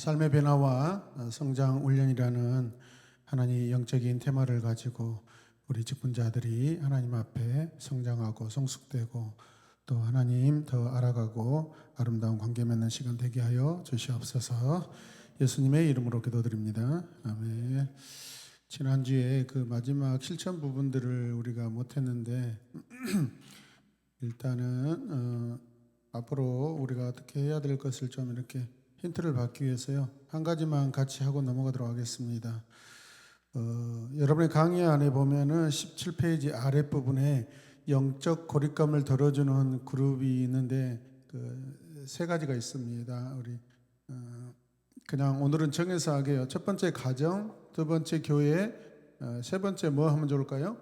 삶의 변화와 성장 훈련이라는 하나님의 영적인 테마를 가지고 우리 직분자들이 하나님 앞에 성장하고 성숙되고 또 하나님 더 알아가고 아름다운 관계 맺는 시간 되게 하여 주시옵소서. 예수님의 이름으로 기도드립니다. 아멘. 지난주에 그 마지막 실천 부분들을 우리가 못했는데 일단은 앞으로 우리가 어떻게 해야 될 것을 좀 이렇게 힌트를 받기 위해서요. 한 가지만 같이 하고 넘어가도록 하겠습니다. 여러분의 강의 안에 보면은 17페이지 아랫부분에 영적 고립감을 덜어주는 그룹이 있는데 그 세 가지가 있습니다. 우리 그냥 오늘은 정해서 하게요. 첫 번째 가정, 두 번째 교회, 세 번째 뭐 하면 좋을까요?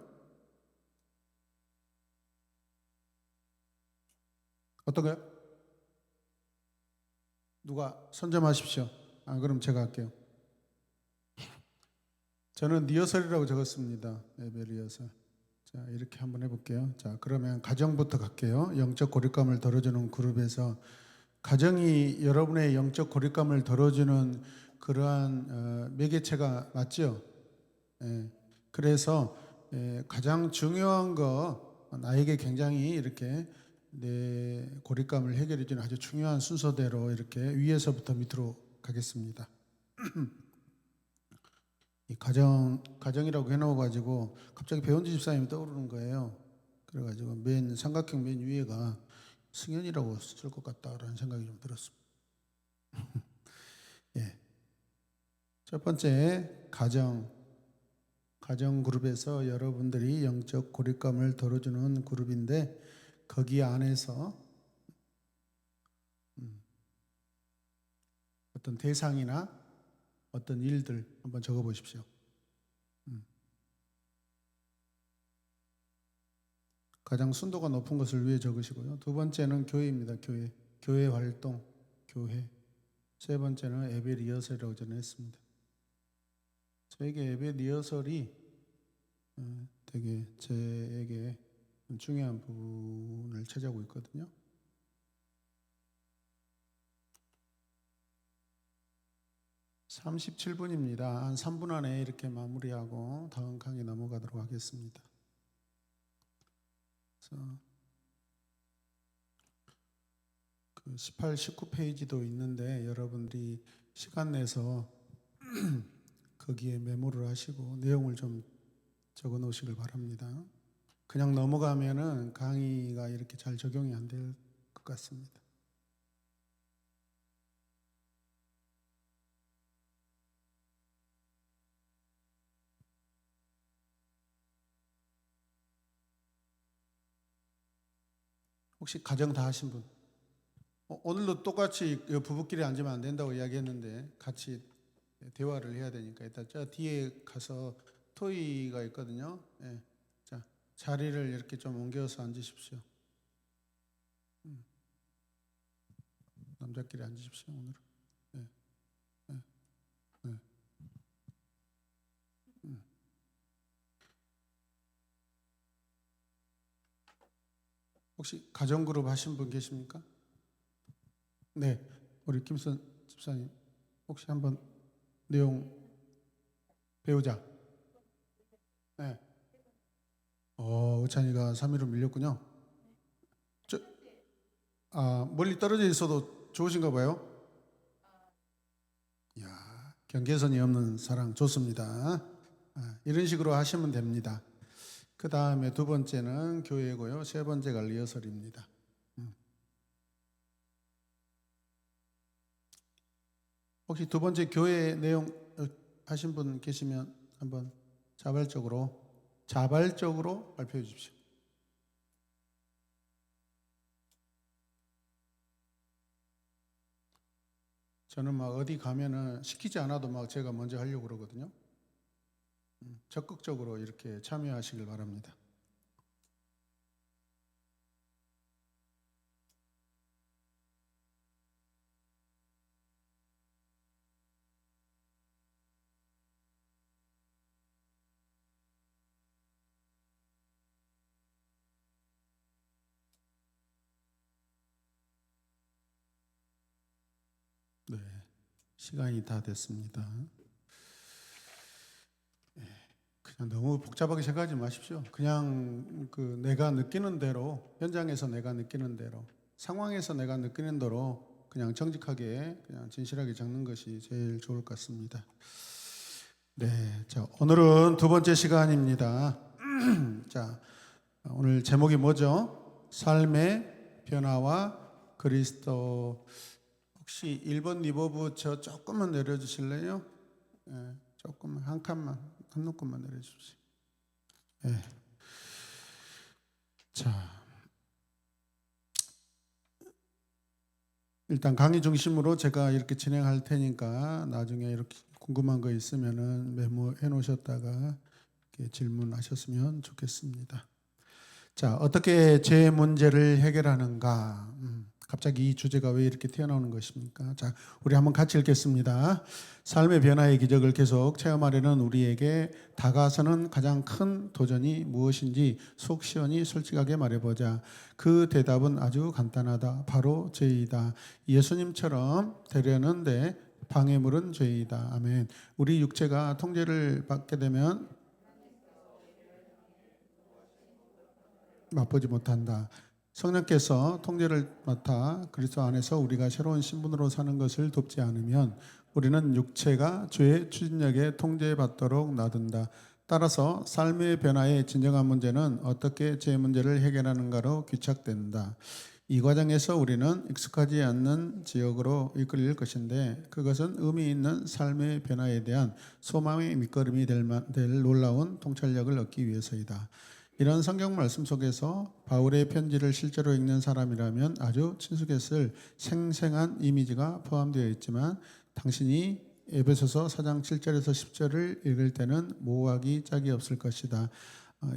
어떤 거요? 누가 손 좀 하십시오. 그럼 제가 할게요. 저는 리허설이라고 적었습니다. 예배 리허설. 자, 이렇게 한번 해볼게요. 자, 그러면 가정부터 갈게요. 영적 고립감을 덜어주는 그룹에서 가정이 여러분의 영적 고립감을 덜어주는 그러한 매개체가 맞죠? 예. 그래서 가장 중요한 거 나에게 굉장히 이렇게 내 고립감을 해결해주는 아주 중요한 순서대로 이렇게 위에서부터 밑으로 가겠습니다. 이 가정이라고 해놓아가지고 갑자기 배원지 집사님이 떠오르는 거예요. 그래가지고 맨 삼각형 맨 위에가 승현이라고 쓸 것 같다라는 생각이 좀 들었습니다. 예. 첫 번째 가정 그룹에서 여러분들이 영적 고립감을 덜어주는 그룹인데 거기 안에서 어떤 대상이나 어떤 일들 한번 적어보십시오. 가장 순도가 높은 것을 위에 적으시고요. 두 번째는 교회입니다. 교회 활동, 교회. 세 번째는 예배 리허설이라고 저는 했습니다. 저에게 예배 리허설이 되게 저에게 중요한 부분을 차지하고 있거든요. (37분입니다) 한 3분 안에 이렇게 마무리하고 다음 강의 넘어가도록 하겠습니다. 그래서 그 18, 19페이지도 있는데 여러분들이 시간 내서 거기에 메모를 하시고 내용을 좀 적어 놓으시길 바랍니다. 그냥 넘어가면은 강의가 이렇게 잘 적용이 안 될 것 같습니다. 혹시 가정 다 하신 분? 오늘도 똑같이 부부끼리 앉으면 안 된다고 이야기했는데 같이 대화를 해야 되니까 일단 저 뒤에 가서 토의가 있거든요. 예. 자, 자리를 이렇게 좀 옮겨서 앉으십시오. 남자끼리 앉으십시오. 오늘은. 예. 예. 예. 혹시 가정 그룹 하신 분 계십니까? 네, 우리 김선 집사님 혹시 한번 내용 배우자. 네. 의찬이가 3위로 밀렸군요. 멀리 떨어져 있어도 좋으신가 봐요. 이야, 경계선이 없는 사랑 좋습니다. 이런 식으로 하시면 됩니다. 그 다음에 두 번째는 교회고요. 세 번째가 리허설입니다. 혹시 두 번째 교회 내용 하신 분 계시면 한번 자발적으로 발표해 주십시오. 저는 막 어디 가면은 시키지 않아도 막 제가 먼저 하려고 그러거든요. 적극적으로 이렇게 참여하시길 바랍니다. 네. 시간이 다 됐습니다. 그냥 너무 복잡하게 생각하지 마십시오. 그냥 내가 느끼는 대로, 현장에서 내가 느끼는 대로, 상황에서 내가 느끼는 대로 그냥 정직하게, 그냥 진실하게 적는 것이 제일 좋을 것 같습니다. 네, 자, 오늘은 두 번째 시간입니다. 자, 오늘 제목이 뭐죠? 삶의 변화와 그리스도. 혹시 1번 리버브 저 조금만 내려주실래요? 네, 조금만, 한 칸만, 한 눈곱만 내려주세요. 네. 자, 일단 강의 중심으로 제가 이렇게 진행할 테니까 나중에 이렇게 궁금한 거 있으면은 메모해 놓으셨다가 이렇게 질문하셨으면 좋겠습니다. 자, 어떻게 제 문제를 해결하는가? 갑자기 이 주제가 왜 이렇게 튀어나오는 것입니까? 자, 우리 한번 같이 읽겠습니다. 삶의 변화의 기적을 계속 체험하려는 우리에게 다가서는 가장 큰 도전이 무엇인지 속 시원히 솔직하게 말해보자. 그 대답은 아주 간단하다. 바로 죄이다. 예수님처럼 되려는데 방해물은 죄이다. 아멘. 우리 육체가 통제를 받게 되면 맛보지 못한다. 성령께서 통제를 맡아 그리스도 안에서 우리가 새로운 신분으로 사는 것을 돕지 않으면 우리는 육체가 죄의 추진력에 통제받도록 놔둔다. 따라서 삶의 변화의 진정한 문제는 어떻게 제 문제를 해결하는가로 귀착된다. 이 과정에서 우리는 익숙하지 않는 지역으로 이끌릴 것인데 그것은 의미 있는 삶의 변화에 대한 소망의 밑거름이 될 놀라운 통찰력을 얻기 위해서이다. 이런 성경 말씀 속에서 바울의 편지를 실제로 읽는 사람이라면 아주 친숙했을 생생한 이미지가 포함되어 있지만 당신이 에베소서 4장 7절에서 10절을 읽을 때는 모호하기 짝이 없을 것이다.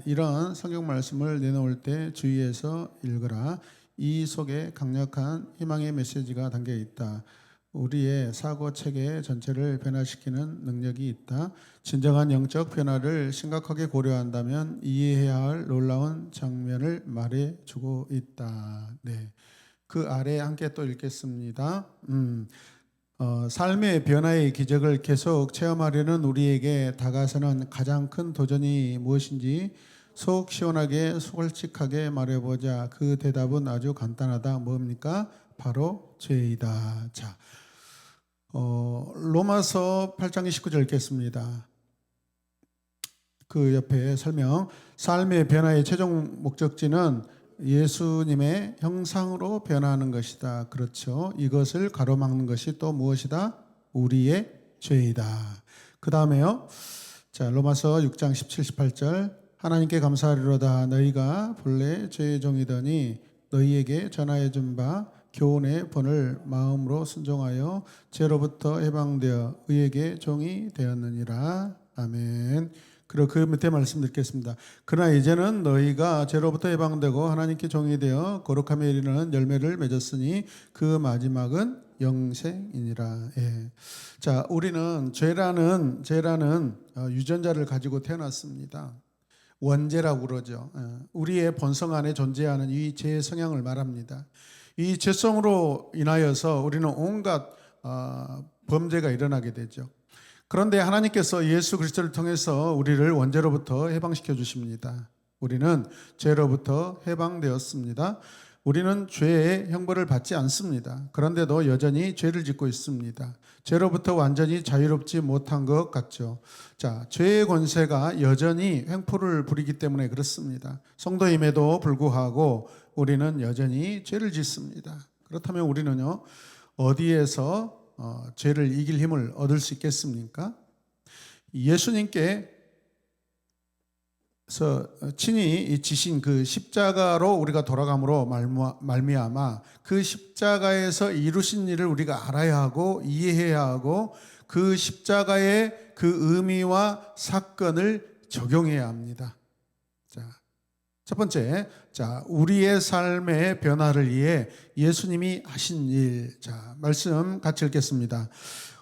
이런 성경 말씀을 내놓을 때 주의해서 읽으라. 이 속에 강력한 희망의 메시지가 담겨 있다. 우리의 사고 체계 전체를 변화시키는 능력이 있다. 진정한 영적 변화를 심각하게 고려한다면 이해해야 할 놀라운 장면을 말해주고 있다. 네, 그 아래 함께 또 읽겠습니다. 삶의 변화의 기적을 계속 체험하려는 우리에게 다가서는 가장 큰 도전이 무엇인지 속 시원하게 솔직하게 말해보자. 그 대답은 아주 간단하다. 뭡니까? 바로 죄이다. 자, 로마서 8장 29절 읽겠습니다. 그 옆에 설명. 삶의 변화의 최종 목적지는 예수님의 형상으로 변화하는 것이다. 그렇죠. 이것을 가로막는 것이 또 무엇이다? 우리의 죄이다. 그 다음에요. 자, 로마서 6장 17, 18절. 하나님께 감사하리로다. 너희가 본래 죄의 종이더니 너희에게 전하여 준 바 교훈의 본을 마음으로 순종하여 죄로부터 해방되어 의에게 종이 되었느니라. 아멘. 그리고 그 밑에 말씀 듣겠습니다. 그러나 이제는 너희가 죄로부터 해방되고 하나님께 종이 되어 거룩함에 이르는 열매를 맺었으니 그 마지막은 영생이니라. 예. 자, 우리는 죄라는 유전자를 가지고 태어났습니다. 원죄라고 그러죠. 우리의 본성 안에 존재하는 이 죄의 성향을 말합니다. 이 죄성으로 인하여서 우리는 온갖 범죄가 일어나게 되죠. 그런데 하나님께서 예수 그리스도를 통해서 우리를 원죄로부터 해방시켜 주십니다. 우리는 죄로부터 해방되었습니다. 우리는 죄의 형벌을 받지 않습니다. 그런데도 여전히 죄를 짓고 있습니다. 죄로부터 완전히 자유롭지 못한 것 같죠. 자, 죄의 권세가 여전히 횡포를 부리기 때문에 그렇습니다. 성도임에도 불구하고 우리는 여전히 죄를 짓습니다. 그렇다면 우리는요, 어디에서 죄를 이길 힘을 얻을 수 있겠습니까? 예수님께서 친히 지신 그 십자가로 우리가 돌아감으로 말미암아 그 십자가에서 이루신 일을 우리가 알아야 하고 이해해야 하고 그 십자가의 그 의미와 사건을 적용해야 합니다. 자, 첫 번째, 자, 우리의 삶의 변화를 위해 예수님이 하신 일. 자, 말씀 같이 읽겠습니다.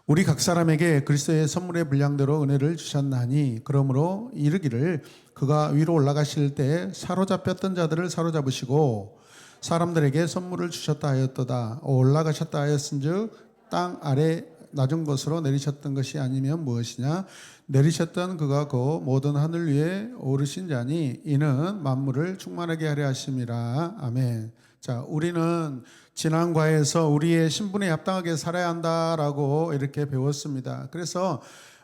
우리 각 사람에게 그리스도의 선물의 분량대로 은혜를 주셨나니 그러므로 이르기를 그가 위로 올라가실 때 사로잡혔던 자들을 사로잡으시고 사람들에게 선물을 주셨다 하였도다. 올라가셨다 하였은즉 땅 아래 낮은 곳으로 내리셨던 것이 아니면 무엇이냐? 내리셨던 그가 그 모든 하늘 위에 오르신 자니 이는 만물을 충만하게 하려 하심이라. 아멘. 자, 우리는 지난 과에서 우리의 신분에 합당하게 살아야 한다라고 이렇게 배웠습니다. 그래서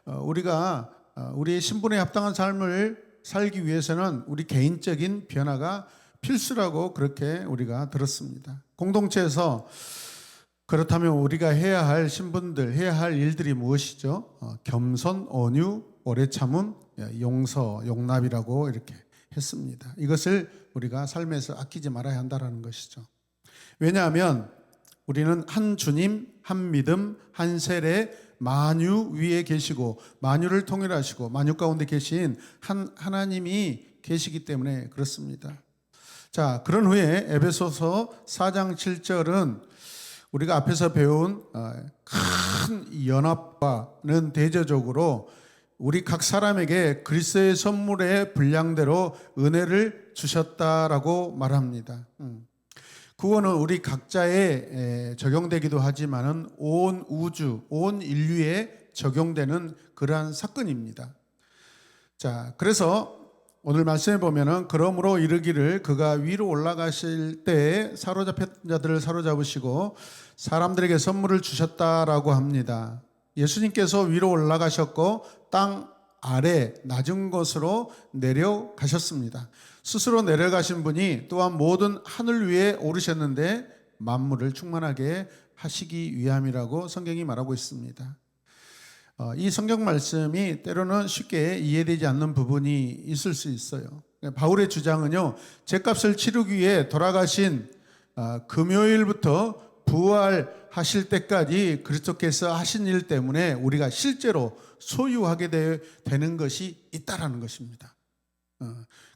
우리가 우리의 신분에 합당한 삶을 살기 위해서는 우리 개인적인 변화가 필수라고 그렇게 우리가 들었습니다. 공동체에서 그렇다면 우리가 해야 할 신분들, 해야 할 일들이 무엇이죠? 겸손, 온유, 오래 참음, 용서, 용납이라고 이렇게 했습니다. 이것을 우리가 삶에서 아끼지 말아야 한다는 것이죠. 왜냐하면 우리는 한 주님, 한 믿음, 한 세례, 만유 위에 계시고 만유를 통일하시고 만유 가운데 계신 한 하나님이 계시기 때문에 그렇습니다. 자, 그런 후에 에베소서 4장 7절은 우리가 앞에서 배운 큰 연합과는 대조적으로 우리 각 사람에게 그리스도의 선물의 분량대로 은혜를 주셨다라고 말합니다. 구원은 우리 각자에 적용되기도 하지만은 온 우주, 온 인류에 적용되는 그러한 사건입니다. 자, 그래서 오늘 말씀에 보면은 그러므로 이르기를 그가 위로 올라가실 때에 사로잡혔던 자들을 사로잡으시고 사람들에게 선물을 주셨다라고 합니다. 예수님께서 위로 올라가셨고 땅 아래 낮은 곳으로 내려가셨습니다. 스스로 내려가신 분이 또한 모든 하늘 위에 오르셨는데 만물을 충만하게 하시기 위함이라고 성경이 말하고 있습니다. 이 성경 말씀이 때로는 쉽게 이해되지 않는 부분이 있을 수 있어요. 바울의 주장은요, 죗값을 치르기 위해 돌아가신 금요일부터 부활하실 때까지 그리스도께서 하신 일 때문에 우리가 실제로 소유하게 되는 것이 있다라는 것입니다.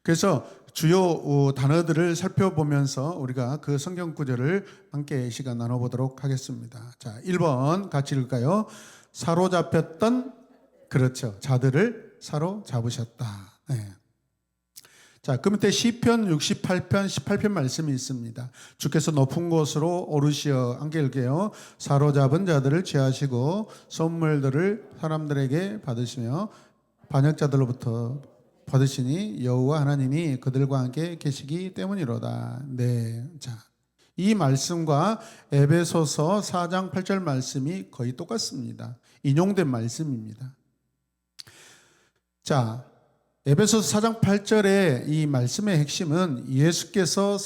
그래서 주요 단어들을 살펴보면서 우리가 그 성경 구절을 함께 시간 나눠보도록 하겠습니다. 자, 1번 같이 읽을까요? 사로잡혔던, 그렇죠, 자들을 사로잡으셨다. 네. 자, 그 밑에 시편 68편 18편 말씀이 있습니다. 주께서 높은 곳으로 오르시어, 함께 읽게요. 사로잡은 자들을 취하시고 선물들을 사람들에게 받으시며 반역자들로부터 받으시니 여호와 하나님이 그들과 함께 계시기 때문이로다. 네. 자, 이 말씀과 에베소서 4장 8절 말씀이 거의 똑같습니다. 인용된 말씀입니다. 자, 에베소서 4장 8절의 이 말씀의 핵심은 예수께서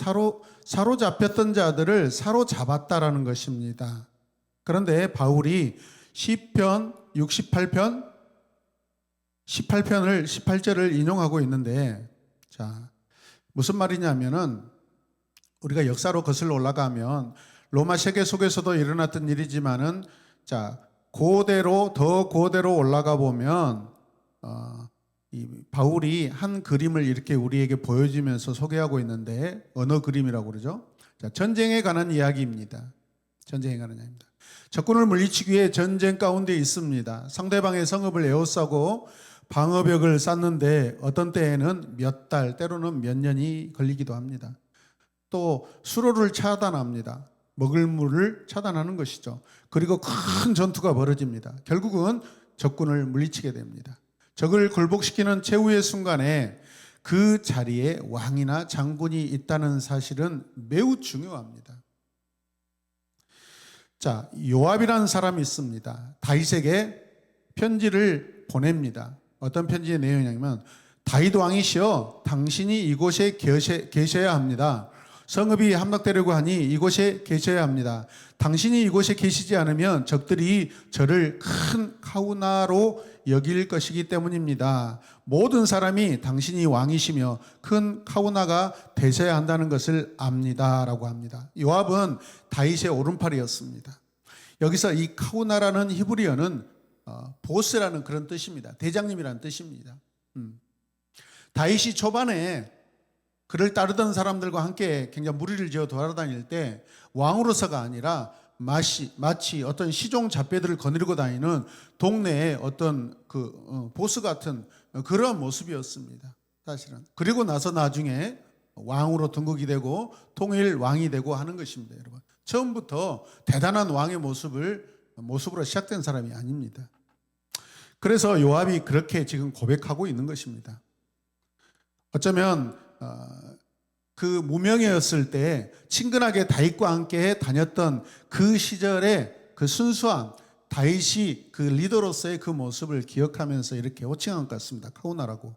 사로잡혔던 자들을 사로잡았다라는 것입니다. 그런데 바울이 시편 68편 18절을 인용하고 있는데, 자, 무슨 말이냐면은 우리가 역사로 거슬러 올라가면 로마 세계 속에서도 일어났던 일이지만은, 자, 더 고대로 올라가 보면 이 바울이 한 그림을 이렇게 우리에게 보여주면서 소개하고 있는데, 어느 그림이라고 그러죠? 자, 전쟁에 관한 이야기입니다. 전쟁에 관한 이야기입니다. 적군을 물리치기 위해 전쟁 가운데 있습니다. 상대방의 성읍을 에워싸고 방어벽을 쌓는데 어떤 때에는 몇 달, 때로는 몇 년이 걸리기도 합니다. 또 수로를 차단합니다. 먹을 물을 차단하는 것이죠. 그리고 큰 전투가 벌어집니다. 결국은 적군을 물리치게 됩니다. 적을 굴복시키는 최후의 순간에 그 자리에 왕이나 장군이 있다는 사실은 매우 중요합니다. 자, 요압이라는 사람이 있습니다. 다윗에게 편지를 보냅니다. 어떤 편지의 내용이냐면, 다윗 왕이시여, 당신이 이곳에 계셔야 합니다. 성읍이 함락되려고 하니 이곳에 계셔야 합니다. 당신이 이곳에 계시지 않으면 적들이 저를 큰 카우나로 여길 것이기 때문입니다. 모든 사람이 당신이 왕이시며 큰 카우나가 되셔야 한다는 것을 압니다. 라고 합니다. 요압은 다윗의 오른팔이었습니다. 여기서 이 카우나라는 히브리어는 보스라는 그런 뜻입니다. 대장님이라는 뜻입니다. 다윗이 초반에 그를 따르던 사람들과 함께 굉장히 무리를 지어 돌아다닐 때 왕으로서가 아니라 마치 어떤 시종 잡배들을 거느리고 다니는 동네의 어떤 보스 같은 그런 모습이었습니다. 사실은. 그리고 나서 나중에 왕으로 등극이 되고 통일 왕이 되고 하는 것입니다, 여러분. 처음부터 대단한 왕의 모습을 모습으로 시작된 사람이 아닙니다. 그래서 요압이 그렇게 지금 고백하고 있는 것입니다. 어쩌면 그 무명이었을 때 친근하게 다윗과 함께 다녔던 그 시절의 그 순수한 다윗이 그 리더로서의 그 모습을 기억하면서 이렇게 호칭한 것 같습니다. 카우나라고.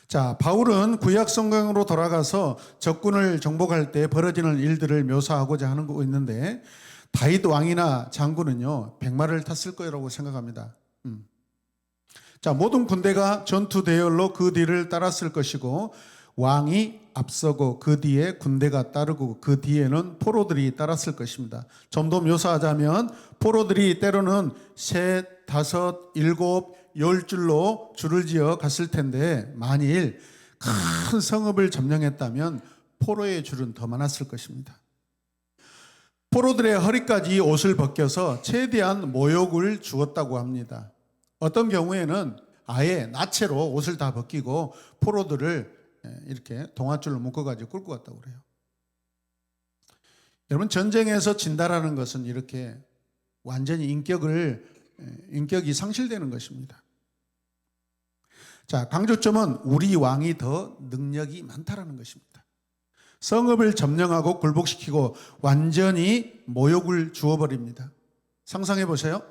자, 바울은 구약 성경으로 돌아가서 적군을 정복할 때 벌어지는 일들을 묘사하고자 하는 거 있는데, 다윗 왕이나 장군은요 100마를 탔을 거라고 생각합니다. 자, 모든 군대가 전투 대열로 그 뒤를 따랐을 것이고, 왕이 앞서고 그 뒤에 군대가 따르고 그 뒤에는 포로들이 따랐을 것입니다. 좀 더 묘사하자면 포로들이 때로는 셋, 다섯, 일곱, 10줄로 줄을 지어 갔을 텐데, 만일 큰 성읍을 점령했다면 포로의 줄은 더 많았을 것입니다. 포로들의 허리까지 옷을 벗겨서 최대한 모욕을 주었다고 합니다. 어떤 경우에는 아예 나체로 옷을 다 벗기고 포로들을 이렇게 동아줄로 묶어가지고 끌고 갔다고 그래요. 여러분, 전쟁에서 진다라는 것은 이렇게 완전히 인격이 상실되는 것입니다. 자, 강조점은 우리 왕이 더 능력이 많다라는 것입니다. 성읍을 점령하고 굴복시키고 완전히 모욕을 주어버립니다. 상상해 보세요.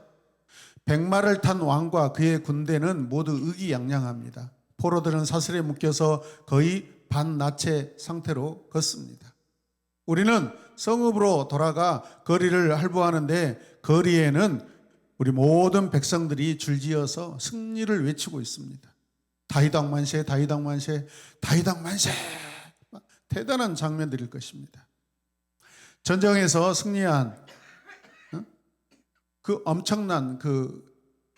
100마를 탄 왕과 그의 군대는 모두 의기양양합니다. 포로들은 사슬에 묶여서 거의 반나체 상태로 걷습니다. 우리는 성읍으로 돌아가 거리를 할부하는데, 거리에는 우리 모든 백성들이 줄지어서 승리를 외치고 있습니다. 다윗왕 만세, 다윗왕 만세, 다윗왕 만세. 대단한 장면들일 것입니다. 전쟁에서 승리한 그 엄청난 그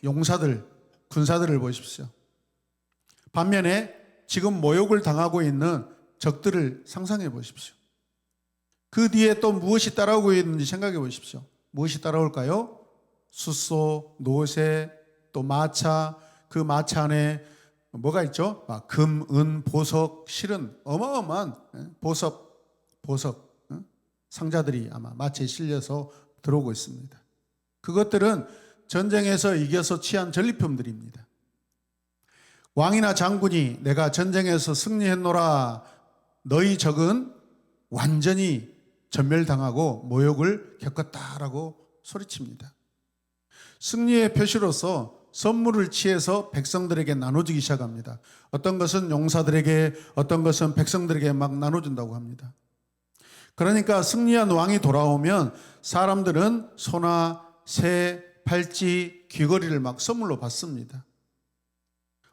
용사들, 군사들을 보십시오. 반면에 지금 모욕을 당하고 있는 적들을 상상해 보십시오. 그 뒤에 또 무엇이 따라오고 있는지 생각해 보십시오. 무엇이 따라올까요? 숫소, 노새, 또 마차, 그 마차 안에 뭐가 있죠? 금, 은, 보석, 실은 어마어마한 보석 상자들이 아마 마차에 실려서 들어오고 있습니다. 그것들은 전쟁에서 이겨서 취한 전리품들입니다. 왕이나 장군이 내가 전쟁에서 승리했노라, 너희 적은 완전히 전멸당하고 모욕을 겪었다라고 소리칩니다. 승리의 표시로서 선물을 취해서 백성들에게 나눠주기 시작합니다. 어떤 것은 용사들에게, 어떤 것은 백성들에게 막 나눠준다고 합니다. 그러니까 승리한 왕이 돌아오면 사람들은 소나 새, 팔찌, 귀걸이를 막 선물로 받습니다.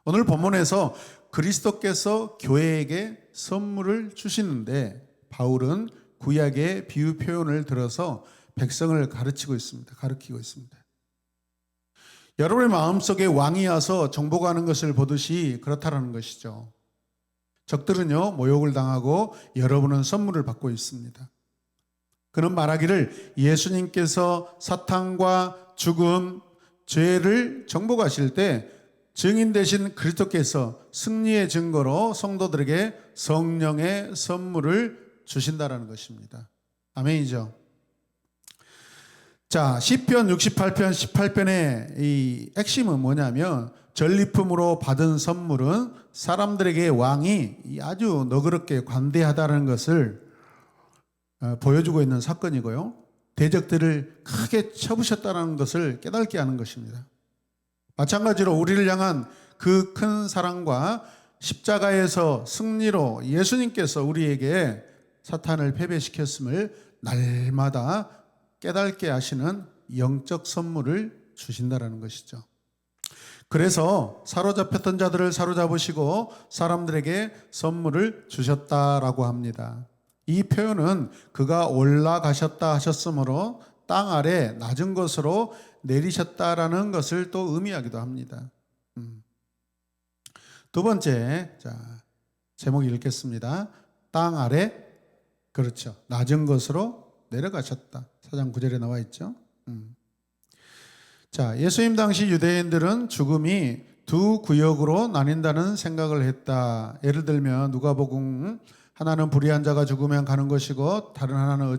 오늘 본문에서 그리스도께서 교회에게 선물을 주시는데, 바울은 구약의 비유 표현을 들어서 백성을 가르치고 있습니다. 가르치고 있습니다. 여러분의 마음속에 왕이 와서 정복하는 것을 보듯이 그렇다라는 것이죠. 적들은요 모욕을 당하고 여러분은 선물을 받고 있습니다. 그는 말하기를 예수님께서 사탄과 죽음, 죄를 정복하실 때 증인 되신 그리스도께서 승리의 증거로 성도들에게 성령의 선물을 주신다라는 것입니다. 아멘이죠. 자, 시편 68편 18편의 이 핵심은 뭐냐면, 전리품으로 받은 선물은 사람들에게 왕이 아주 너그럽게 관대하다는 것을 보여주고 있는 사건이고요, 대적들을 크게 쳐부셨다는 것을 깨닫게 하는 것입니다. 마찬가지로 우리를 향한 그 큰 사랑과 십자가에서 승리로 예수님께서 우리에게 사탄을 패배시켰음을 날마다 깨닫게 하시는 영적 선물을 주신다라는 것이죠. 그래서 사로잡혔던 자들을 사로잡으시고 사람들에게 선물을 주셨다라고 합니다. 이 표현은 그가 올라가셨다 하셨으므로 땅 아래 낮은 곳으로 내리셨다라는 것을 또 의미하기도 합니다. 두 번째, 자, 제목 읽겠습니다. 땅 아래, 그렇죠, 낮은 곳으로 내려가셨다. 4장 9절에 나와 있죠. 자, 예수님 당시 유대인들은 죽음이 두 구역으로 나뉜다는 생각을 했다. 예를 들면 누가복음, 하나는 불의한 자가 죽으면 가는 것이고 다른 하나는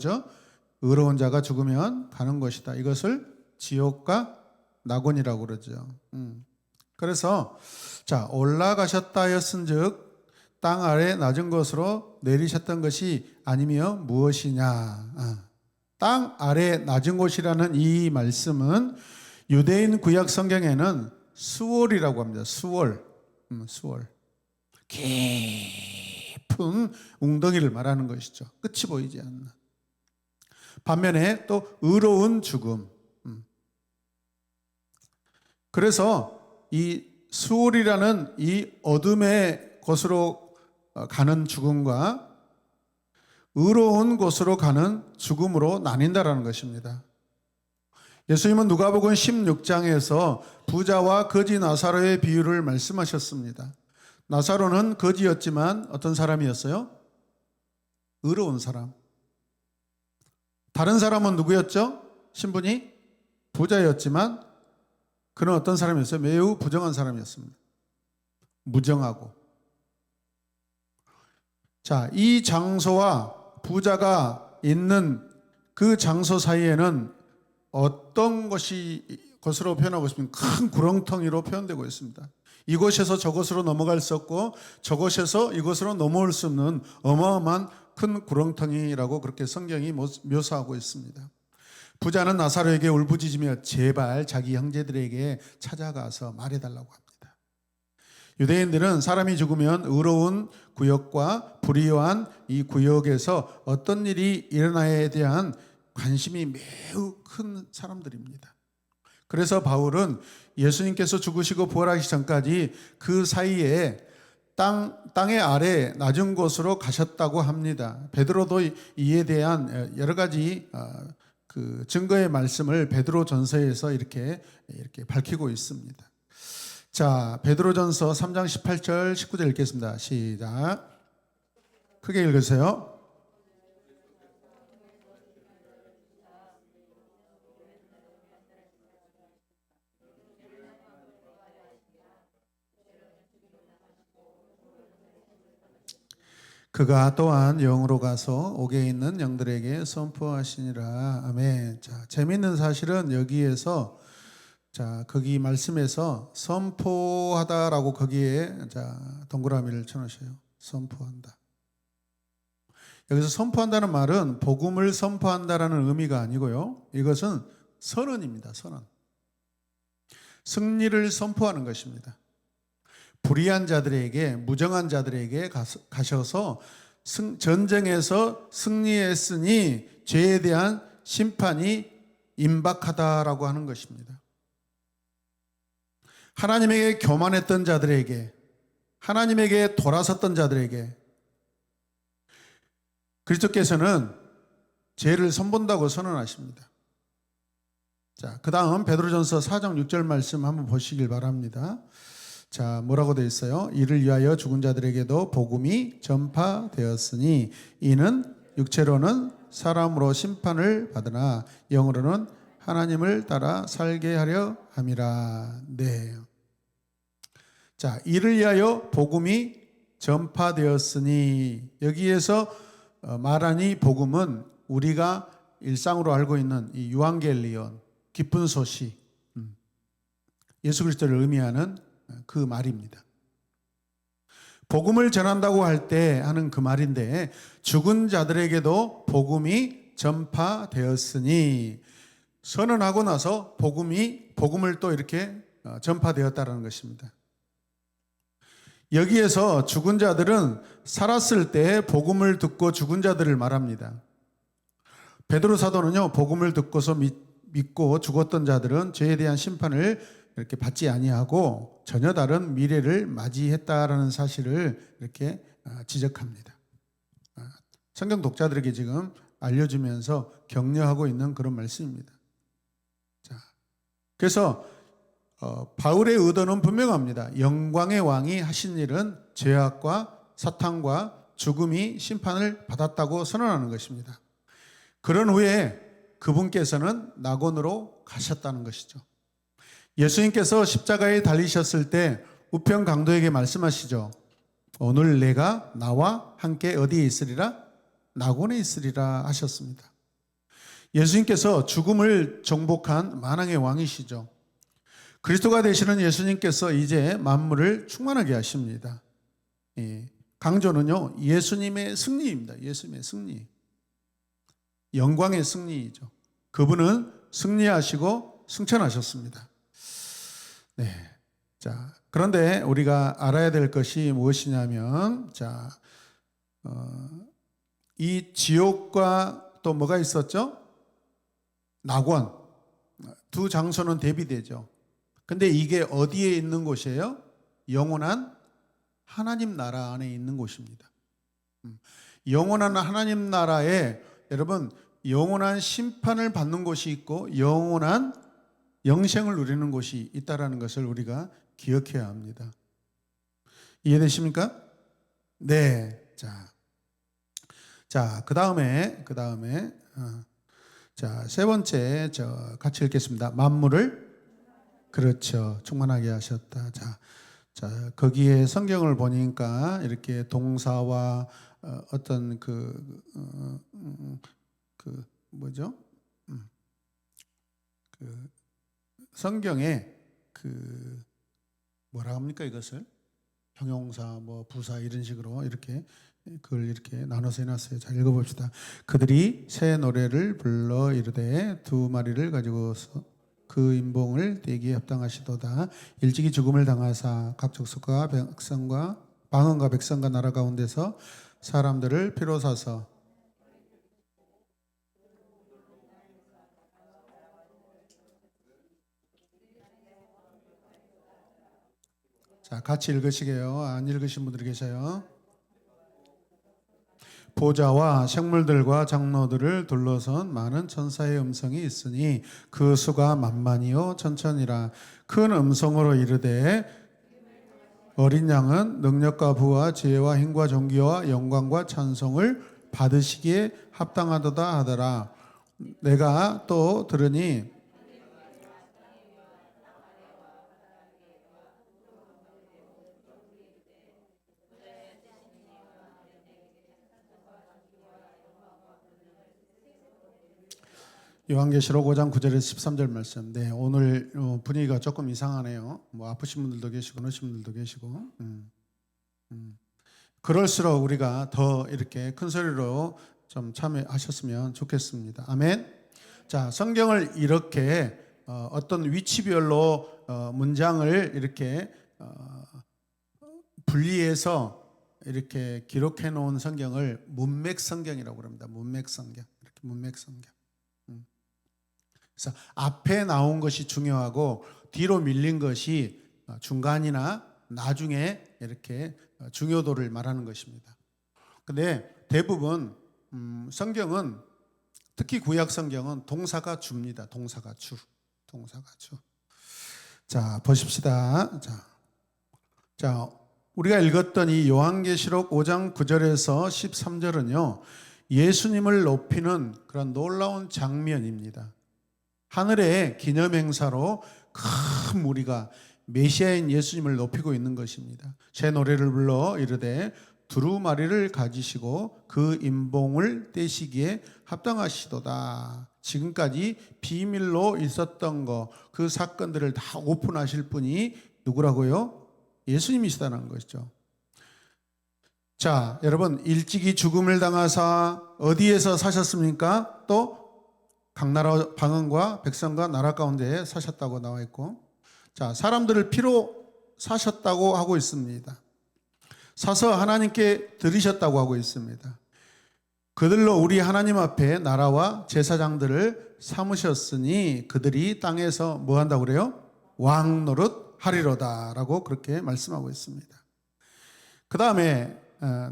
의로운 자가 죽으면 가는 것이다. 이것을 지옥과 낙원이라고 그러죠. 그래서 자, 올라가셨다 하였은즉 땅 아래 낮은 곳으로 내리셨던 것이 아니며 무엇이냐. 땅 아래 낮은 곳이라는 이 말씀은 유대인 구약 성경에는 수월이라고 합니다. 수월. 깊은 웅덩이를 말하는 것이죠. 끝이 보이지 않는. 반면에 또 의로운 죽음. 그래서 이 수월이라는 이 어둠의 곳으로 가는 죽음과 의로운 곳으로 가는 죽음으로 나뉜다라는 것입니다. 예수님은 누가복음 16장에서 부자와 거지 나사로의 비유를 말씀하셨습니다. 나사로는 거지였지만 어떤 사람이었어요? 의로운 사람. 다른 사람은 누구였죠? 신분이 부자였지만 그는 어떤 사람이었어요? 매우 부정한 사람이었습니다. 무정하고. 자, 이 장소와 부자가 있는 그 장소 사이에는 어떤 것으로 표현하고 있습니까? 큰 구렁텅이로 표현되고 있습니다. 이곳에서 저곳으로 넘어갈 수 없고 저곳에서 이곳으로 넘어올 수 없는 어마어마한 큰 구렁텅이라고 그렇게 성경이 묘사하고 있습니다. 부자는 나사로에게 울부짖으며 제발 자기 형제들에게 찾아가서 말해달라고 합니다. 유대인들은 사람이 죽으면 의로운 구역과 불의한 이 구역에서 어떤 일이 일어나야에 대한 관심이 매우 큰 사람들입니다. 그래서 바울은 예수님께서 죽으시고 부활하기 전까지 그 사이에 땅의 아래 낮은 곳으로 가셨다고 합니다. 베드로도 이에 대한 여러 가지 그 증거의 말씀을 베드로전서에서 이렇게 밝히고 있습니다. 자, 베드로전서 3장 18절 19절 읽겠습니다. 시작. 크게 읽으세요. 그가 또한 영으로 가서 옥에 있는 영들에게 선포하시니라. 아멘. 자, 재미있는 사실은 여기에서 자, 거기 말씀에서 선포하다라고 거기에 자, 동그라미를 쳐놓으셔요. 선포한다. 여기서 선포한다는 말은 복음을 선포한다라는 의미가 아니고요. 이것은 선언입니다. 선언. 승리를 선포하는 것입니다. 불의한 자들에게, 무정한 자들에게 가셔서 전쟁에서 승리했으니 죄에 대한 심판이 임박하다라고 하는 것입니다. 하나님에게 교만했던 자들에게, 하나님에게 돌아섰던 자들에게 그리스도께서는 죄를 선본다고 선언하십니다. 자, 그 다음 베드로전서 4장 6절 말씀 한번 보시길 바랍니다. 자, 뭐라고 되어 있어요? 이를 위하여 죽은 자들에게도 복음이 전파되었으니 이는 육체로는 사람으로 심판을 받으나 영으로는 하나님을 따라 살게 하려 함이라. 네. 자, 이를 위하여 복음이 전파되었으니 여기에서 말하니 복음은 우리가 일상으로 알고 있는 이 유앙겔리온, 기쁜 소식, 예수 그리스도를 의미하는 그 말입니다. 복음을 전한다고 할 때 하는 그 말인데 죽은 자들에게도 복음이 전파되었으니 선언하고 나서 복음을 또 이렇게 전파되었다는 것입니다. 여기에서 죽은 자들은 살았을 때 복음을 듣고 죽은 자들을 말합니다. 베드로 사도는요, 복음을 듣고서 믿고 죽었던 자들은 죄에 대한 심판을 이렇게 받지 아니하고 전혀 다른 미래를 맞이했다라는 사실을 이렇게 지적합니다. 성경 독자들에게 지금 알려주면서 격려하고 있는 그런 말씀입니다. 자, 그래서 바울의 의도는 분명합니다. 영광의 왕이 하신 일은 죄악과 사탄과 죽음이 심판을 받았다고 선언하는 것입니다. 그런 후에 그분께서는 낙원으로 가셨다는 것이죠. 예수님께서 십자가에 달리셨을 때 우편 강도에게 말씀하시죠. 오늘 내가 나와 함께 어디에 있으리라? 낙원에 있으리라 하셨습니다. 예수님께서 죽음을 정복한 만왕의 왕이시죠. 그리스도가 되시는 예수님께서 이제 만물을 충만하게 하십니다. 강조는요, 예수님의 승리입니다. 예수님의 승리. 영광의 승리이죠. 그분은 승리하시고 승천하셨습니다. 네. 자, 그런데 우리가 알아야 될 것이 무엇이냐면, 이 지옥과 또 뭐가 있었죠? 낙원. 두 장소는 대비되죠. 근데 이게 어디에 있는 곳이에요? 영원한 하나님 나라 안에 있는 곳입니다. 영원한 하나님 나라에 여러분 영원한 심판을 받는 곳이 있고 영원한 영생을 누리는 곳이 있다라는 것을 우리가 기억해야 합니다. 이해되십니까? 네. 자, 그 다음에 세 번째 같이 읽겠습니다. 만물을 그렇죠. 충만하게 하셨다. 자, 거기에 성경을 보니까 이렇게 동사와 어떤 뭐죠? 성경에 뭐라 합니까 이것을? 형용사, 뭐 부사 이런 식으로 이렇게 그걸 이렇게 나눠서 해놨어요. 자, 읽어봅시다. 그들이 새 노래를 불러 이르되 두 마리를 가지고서 그 인봉을 떼기에 합당하시도다. 일찍이 죽음을 당하사 각 족속과 백성과 방언과 백성과 나라 가운데서 사람들을 피로 사서 자, 같이 읽으시게요. 안 읽으신 분들이 계셔요. 보좌와 생물들과 장로들을 둘러선 많은 천사의 음성이 있으니 그 수가 만만이요 천천이라. 큰 음성으로 이르되 어린 양은 능력과 부와 지혜와 힘과 존귀와 영광과 찬송을 받으시기에 합당하도다 하더라. 내가 또 들으니 요한계시록 5장 9절에서 13절 말씀. 네, 오늘 분위기가 조금 이상하네요. 뭐 아프신 분들도 계시고 노신 분들도 계시고. 그럴수록 우리가 더 이렇게 큰 소리로 좀 참여하셨으면 좋겠습니다. 아멘. 자, 성경을 이렇게 어떤 위치별로 문장을 이렇게 분리해서 이렇게 기록해 놓은 성경을 문맥성경이라고 합니다. 문맥성경. 이렇게 문맥성경. 그래서 앞에 나온 것이 중요하고 뒤로 밀린 것이 중간이나 나중에 이렇게 중요도를 말하는 것입니다. 근데 대부분 성경은 특히 구약 성경은 동사가 주입니다. 동사가 주. 자, 보십시다. 자, 우리가 읽었던 이 요한계시록 5장 9절에서 13절은요. 예수님을 높이는 그런 놀라운 장면입니다. 하늘의 기념행사로 큰 무리가 메시아인 예수님을 높이고 있는 것입니다. 새 노래를 불러 이르되 두루마리를 가지시고 그 인봉을 떼시기에 합당하시도다. 지금까지 비밀로 있었던 그 사건들을 다 오픈하실 분이 누구라고요? 예수님이시다는 것이죠. 자, 여러분 일찍이 죽음을 당하사 어디에서 사셨습니까? 또 각 나라 방언과 백성과 나라 가운데 사셨다고 나와 있고, 자, 사람들을 피로 사셨다고 하고 있습니다. 사서 하나님께 드리셨다고 하고 있습니다. 그들로 우리 하나님 앞에 나라와 제사장들을 삼으셨으니 그들이 땅에서 뭐 한다고 그래요? 왕 노릇 하리로다 라고 그렇게 말씀하고 있습니다. 그 다음에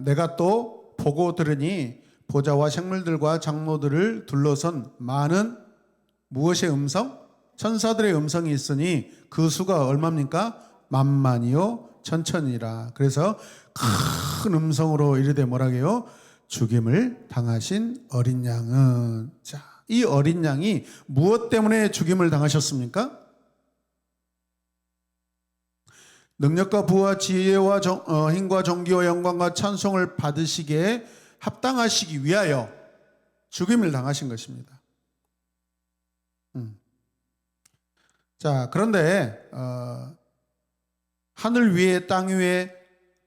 내가 또 보고 들으니 보좌와 생물들과 장로들을 둘러선 많은 무엇의 음성? 천사들의 음성이 있으니 그 수가 얼마입니까? 만만이요 천천이라. 그래서 큰 음성으로 이르되 뭐라게요? 죽임을 당하신 어린 양은. 자, 이 어린 양이 무엇 때문에 죽임을 당하셨습니까? 능력과 부와 지혜와 힘과 존귀와 영광과 찬송을 받으시기에 합당하시기 위하여 죽임을 당하신 것입니다. 자, 그런데 하늘 위에 땅 위에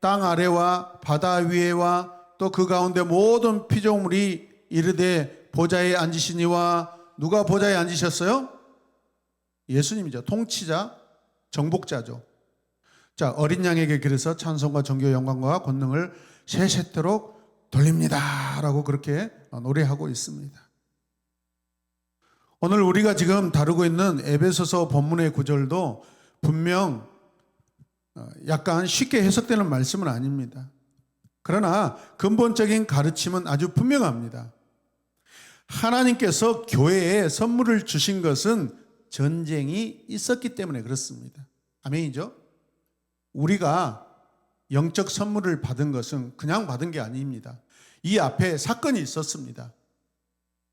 땅 아래와 바다 위에와 또 그 가운데 모든 피조물이 이르되 보좌에 앉으시니와 누가 보좌에 앉으셨어요? 예수님이죠. 통치자, 정복자죠. 자, 어린 양에게 그래서 찬송과 존귀와 영광과 권능을 세세토록 돌립니다 라고 그렇게 노래하고 있습니다. 오늘 우리가 지금 다루고 있는 에베소서 본문의 구절도 분명 약간 쉽게 해석되는 말씀은 아닙니다. 그러나 근본적인 가르침은 아주 분명합니다. 하나님께서 교회에 선물을 주신 것은 전쟁이 있었기 때문에 그렇습니다. 아멘이죠? 우리가 영적 선물을 받은 것은 그냥 받은 게 아닙니다. 이 앞에 사건이 있었습니다.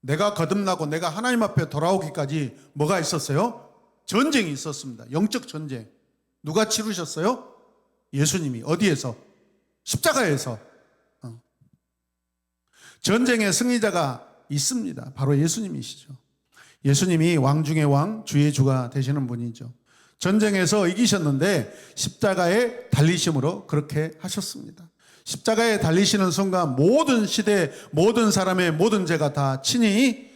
내가 거듭나고 내가 하나님 앞에 돌아오기까지 뭐가 있었어요? 전쟁이 있었습니다. 영적 전쟁. 누가 치르셨어요? 예수님이. 어디에서? 십자가에서. 전쟁의 승리자가 있습니다. 바로 예수님이시죠. 예수님이 왕 중의 왕, 주의 주가 되시는 분이죠. 전쟁에서 이기셨는데 십자가에 달리심으로 그렇게 하셨습니다. 십자가에 달리시는 순간 모든 시대, 모든 사람의 모든 죄가 다 친히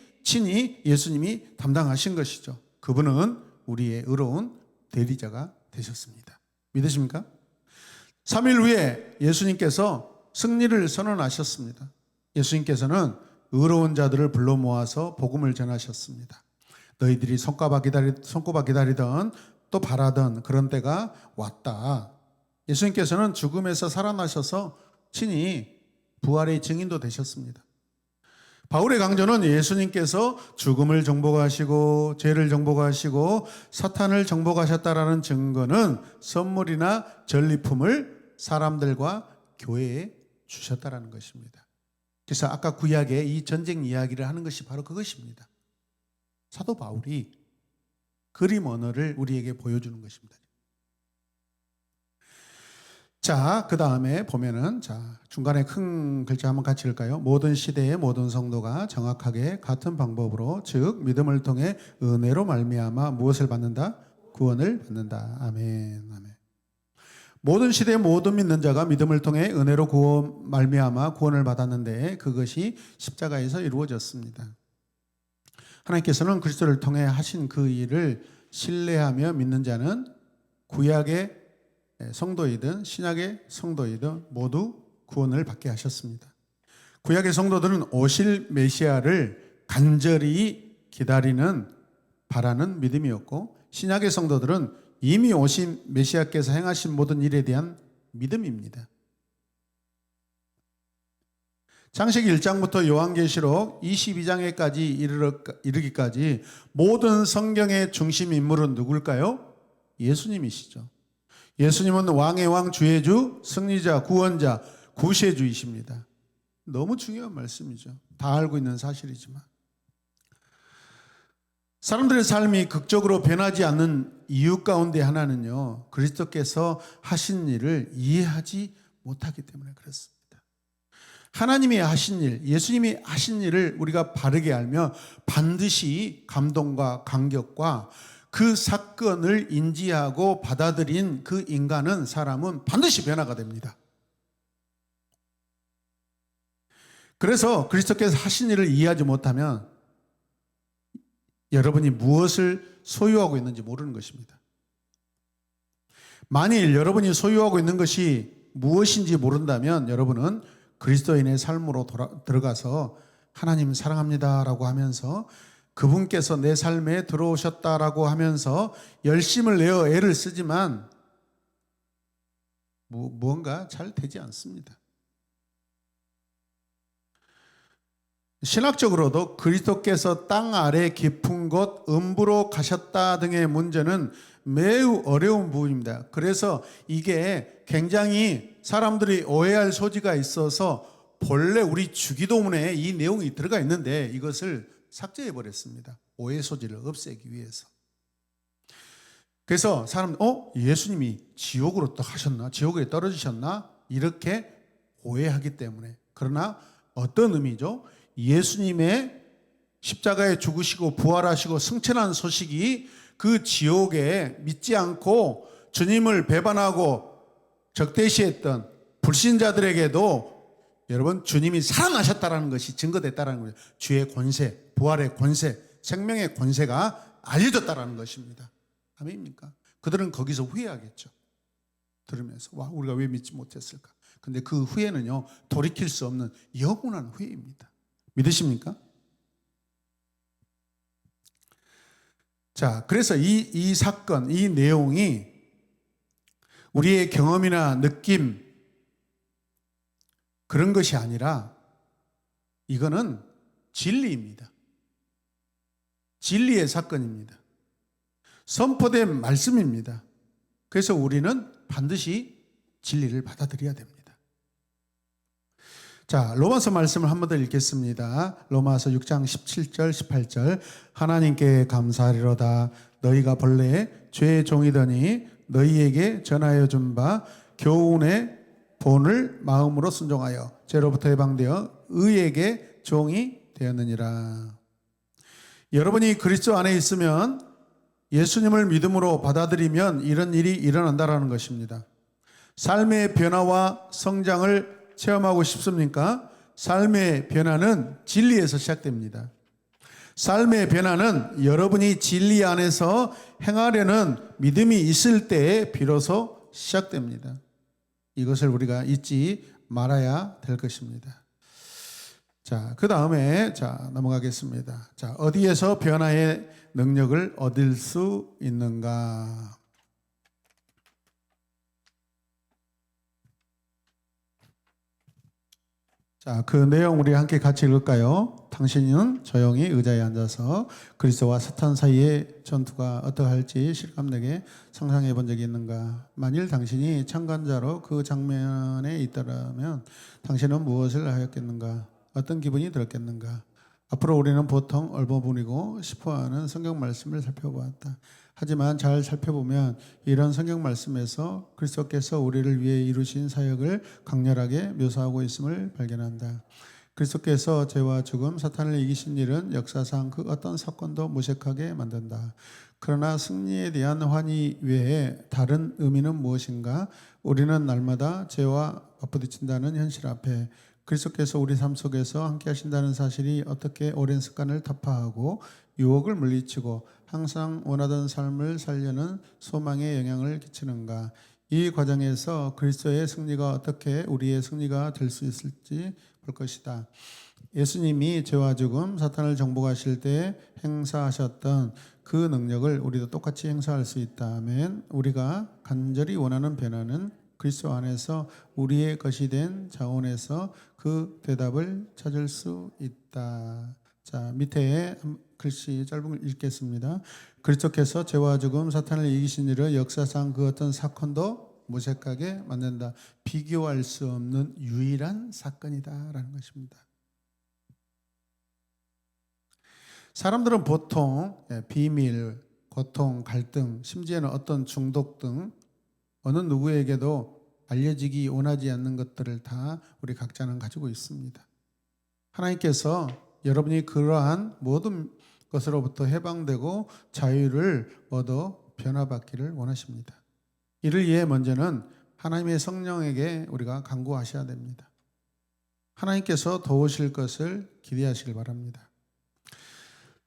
예수님이 담당하신 것이죠. 그분은 우리의 의로운 대리자가 되셨습니다. 믿으십니까? 3일 후에 예수님께서 승리를 선언하셨습니다. 예수님께서는 의로운 자들을 불러 모아서 복음을 전하셨습니다. 너희들이 손꼽아 기다리던 또 바라던 그런 때가 왔다. 예수님께서는 죽음에서 살아나셔서 친히 부활의 증인도 되셨습니다. 바울의 강조는 예수님께서 죽음을 정복하시고 죄를 정복하시고 사탄을 정복하셨다라는 증거는 선물이나 전리품을 사람들과 교회에 주셨다라는 것입니다. 그래서 아까 구약에 이 전쟁 이야기를 하는 것이 바로 그것입니다. 사도 바울이 그림 언어를 우리에게 보여주는 것입니다. 자, 그 다음에 보면은, 중간에 큰 글자 한번 같이 읽을까요? 모든 시대의 모든 성도가 정확하게 같은 방법으로, 즉, 믿음을 통해 은혜로 말미암아 무엇을 받는다? 구원을 받는다. 아멘, 아멘. 모든 시대의 모든 믿는 자가 믿음을 통해 은혜로 말미암아 구원을 받았는데 그것이 십자가에서 이루어졌습니다. 하나님께서는 그리스도를 통해 하신 그 일을 신뢰하며 믿는 자는 구약의 성도이든 신약의 성도이든 모두 구원을 받게 하셨습니다. 구약의 성도들은 오실 메시아를 간절히 기다리는 바라는 믿음이었고, 신약의 성도들은 이미 오신 메시아께서 행하신 모든 일에 대한 믿음입니다. 창세기 1장부터 요한계시록 22장에까지 이르기까지 모든 성경의 중심 인물은 누굴까요? 예수님이시죠. 예수님은 왕의 왕, 주의 주, 승리자, 구원자, 구세주이십니다. 너무 중요한 말씀이죠. 다 알고 있는 사실이지만. 사람들의 삶이 극적으로 변하지 않는 이유 가운데 하나는요, 그리스도께서 하신 일을 이해하지 못하기 때문에 그렇습니다. 하나님이 하신 일, 예수님이 하신 일을 우리가 바르게 알며 반드시 감동과 감격과 그 사건을 인지하고 받아들인 그 인간은, 사람은 반드시 변화가 됩니다. 그래서 그리스도께서 하신 일을 이해하지 못하면 여러분이 무엇을 소유하고 있는지 모르는 것입니다. 만일 여러분이 소유하고 있는 것이 무엇인지 모른다면 여러분은 그리스도인의 삶으로 들어가서 하나님 사랑합니다 라고 하면서 그분께서 내 삶에 들어오셨다라고 하면서 열심을 내어 애를 쓰지만 무언가 잘 되지 않습니다. 신학적으로도 그리스도께서 땅 아래 깊은 곳 음부로 가셨다 등의 문제는 매우 어려운 부분입니다. 그래서 이게 굉장히 사람들이 오해할 소지가 있어서 본래 우리 주기도문에 이 내용이 들어가 있는데 이것을 삭제해 버렸습니다. 오해 소지를 없애기 위해서. 그래서 사람들 예수님이 지옥으로 또 가셨나? 지옥에 떨어지셨나? 이렇게 오해하기 때문에. 그러나 어떤 의미죠? 예수님의 십자가에 죽으시고 부활하시고 승천한 소식이 그 지옥에 믿지 않고 주님을 배반하고 적대시했던 불신자들에게도 여러분 주님이 살아나셨다는 것이 증거됐다는 거예요. 주의 권세, 부활의 권세, 생명의 권세가 알려졌다는 것입니다. 아멘입니까? 그들은 거기서 후회하겠죠. 들으면서 와, 우리가 왜 믿지 못했을까? 근데 그 후회는요, 돌이킬 수 없는 영원한 후회입니다. 믿으십니까? 자, 그래서 이 사건, 이 내용이 우리의 경험이나 느낌 그런 것이 아니라 이거는 진리입니다. 진리의 사건입니다. 선포된 말씀입니다. 그래서 우리는 반드시 진리를 받아들여야 됩니다. 자, 로마서 말씀을 한 번 더 읽겠습니다. 로마서 6장 17절 18절 하나님께 감사하리로다. 너희가 본래 죄의 종이더니 너희에게 전하여 준 바 교훈의 본을 마음으로 순종하여 죄로부터 해방되어 의에게 종이 되었느니라. 여러분이 그리스도 안에 있으면 예수님을 믿음으로 받아들이면 이런 일이 일어난다는 것입니다. 삶의 변화와 성장을 체험하고 싶습니까? 삶의 변화는 진리에서 시작됩니다. 삶의 변화는 여러분이 진리 안에서 행하려는 믿음이 있을 때에 비로소 시작됩니다. 이것을 우리가 잊지 말아야 될 것입니다. 자, 그 다음에 넘어가겠습니다. 자, 어디에서 변화의 능력을 얻을 수 있는가? 자, 그 내용 우리 함께 같이 읽을까요? 당신은 조용히 의자에 앉아서 그리스도와 사탄 사이의 전투가 어떠할지 실감나게 상상해 본 적이 있는가? 만일 당신이 참관자로 그 장면에 있더라면 당신은 무엇을 하였겠는가? 어떤 기분이 들었겠는가? 앞으로 우리는 보통 얼버무리고 싶어하는 성경 말씀을 살펴보았다. 하지만 잘 살펴보면 이런 성경 말씀에서 그리스도께서 우리를 위해 이루신 사역을 강렬하게 묘사하고 있음을 발견한다. 그리스도께서 죄와 죽음, 사탄을 이기신 일은 역사상 그 어떤 사건도 무색하게 만든다. 그러나 승리에 대한 환희 외에 다른 의미는 무엇인가? 우리는 날마다 죄와 맞부딪힌다는 현실 앞에 그리스도께서 우리 삶 속에서 함께 하신다는 사실이 어떻게 오랜 습관을 타파하고 유혹을 물리치고 항상 원하던 삶을 살려는 소망에 영향을 끼치는가? 이 과정에서 그리스도의 승리가 어떻게 우리의 승리가 될 수 있을지 볼 것이다. 예수님이 죄와 죽음, 사탄을 정복하실 때 행사하셨던 그 능력을 우리도 똑같이 행사할 수 있다면 우리가 간절히 원하는 변화는 그리스도 안에서 우리의 것이 된 자원에서 그 대답을 찾을 수 있다. 자, 밑에 글씨 짧은 걸 읽겠습니다. 그리스도께서 죄와 죽음, 사탄을 이기신 일은 역사상 그 어떤 사건도 무색하게 만든다. 비교할 수 없는 유일한 사건이다라는 것입니다. 사람들은 보통 비밀, 고통, 갈등, 심지어는 어떤 중독 등 어느 누구에게도 알려지기 원하지 않는 것들을 다 우리 각자는 가지고 있습니다. 하나님께서 여러분이 그러한 모든 것으로부터 해방되고 자유를 얻어 변화받기를 원하십니다. 이를 위해 먼저는 하나님의 성령에게 우리가 간구하셔야 됩니다. 하나님께서 도우실 것을 기대하시길 바랍니다.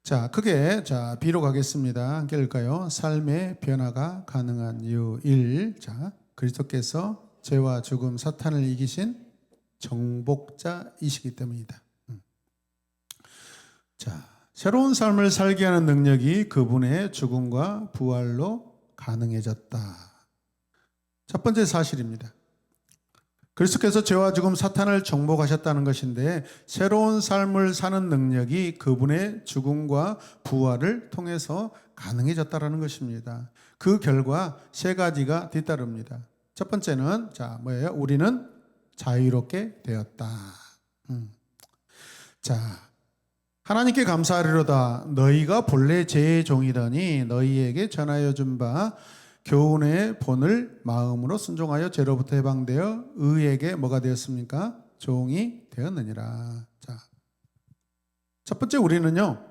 자, 크게 B로 가겠습니다. 함께 읽을까요? 삶의 변화가 가능한 이유 1. 자, 그리스도께서 죄와 죽음, 사탄을 이기신 정복자이시기 때문이다. 자, 새로운 삶을 살게 하는 능력이 그분의 죽음과 부활로 가능해졌다. 첫 번째 사실입니다. 그리스도께서 죄와 죽음, 사탄을 정복하셨다는 것인데 새로운 삶을 사는 능력이 그분의 죽음과 부활을 통해서 가능해졌다는 것입니다. 그 결과 세 가지가 뒤따릅니다. 첫 번째는 뭐예요? 우리는 자유롭게 되었다. 자, 하나님께 감사하리로다. 너희가 본래 죄의 종이더니 너희에게 전하여 준 바 교훈의 본을 마음으로 순종하여 죄로부터 해방되어 의에게 뭐가 되었습니까? 종이 되었느니라. 자, 첫 번째 우리는요,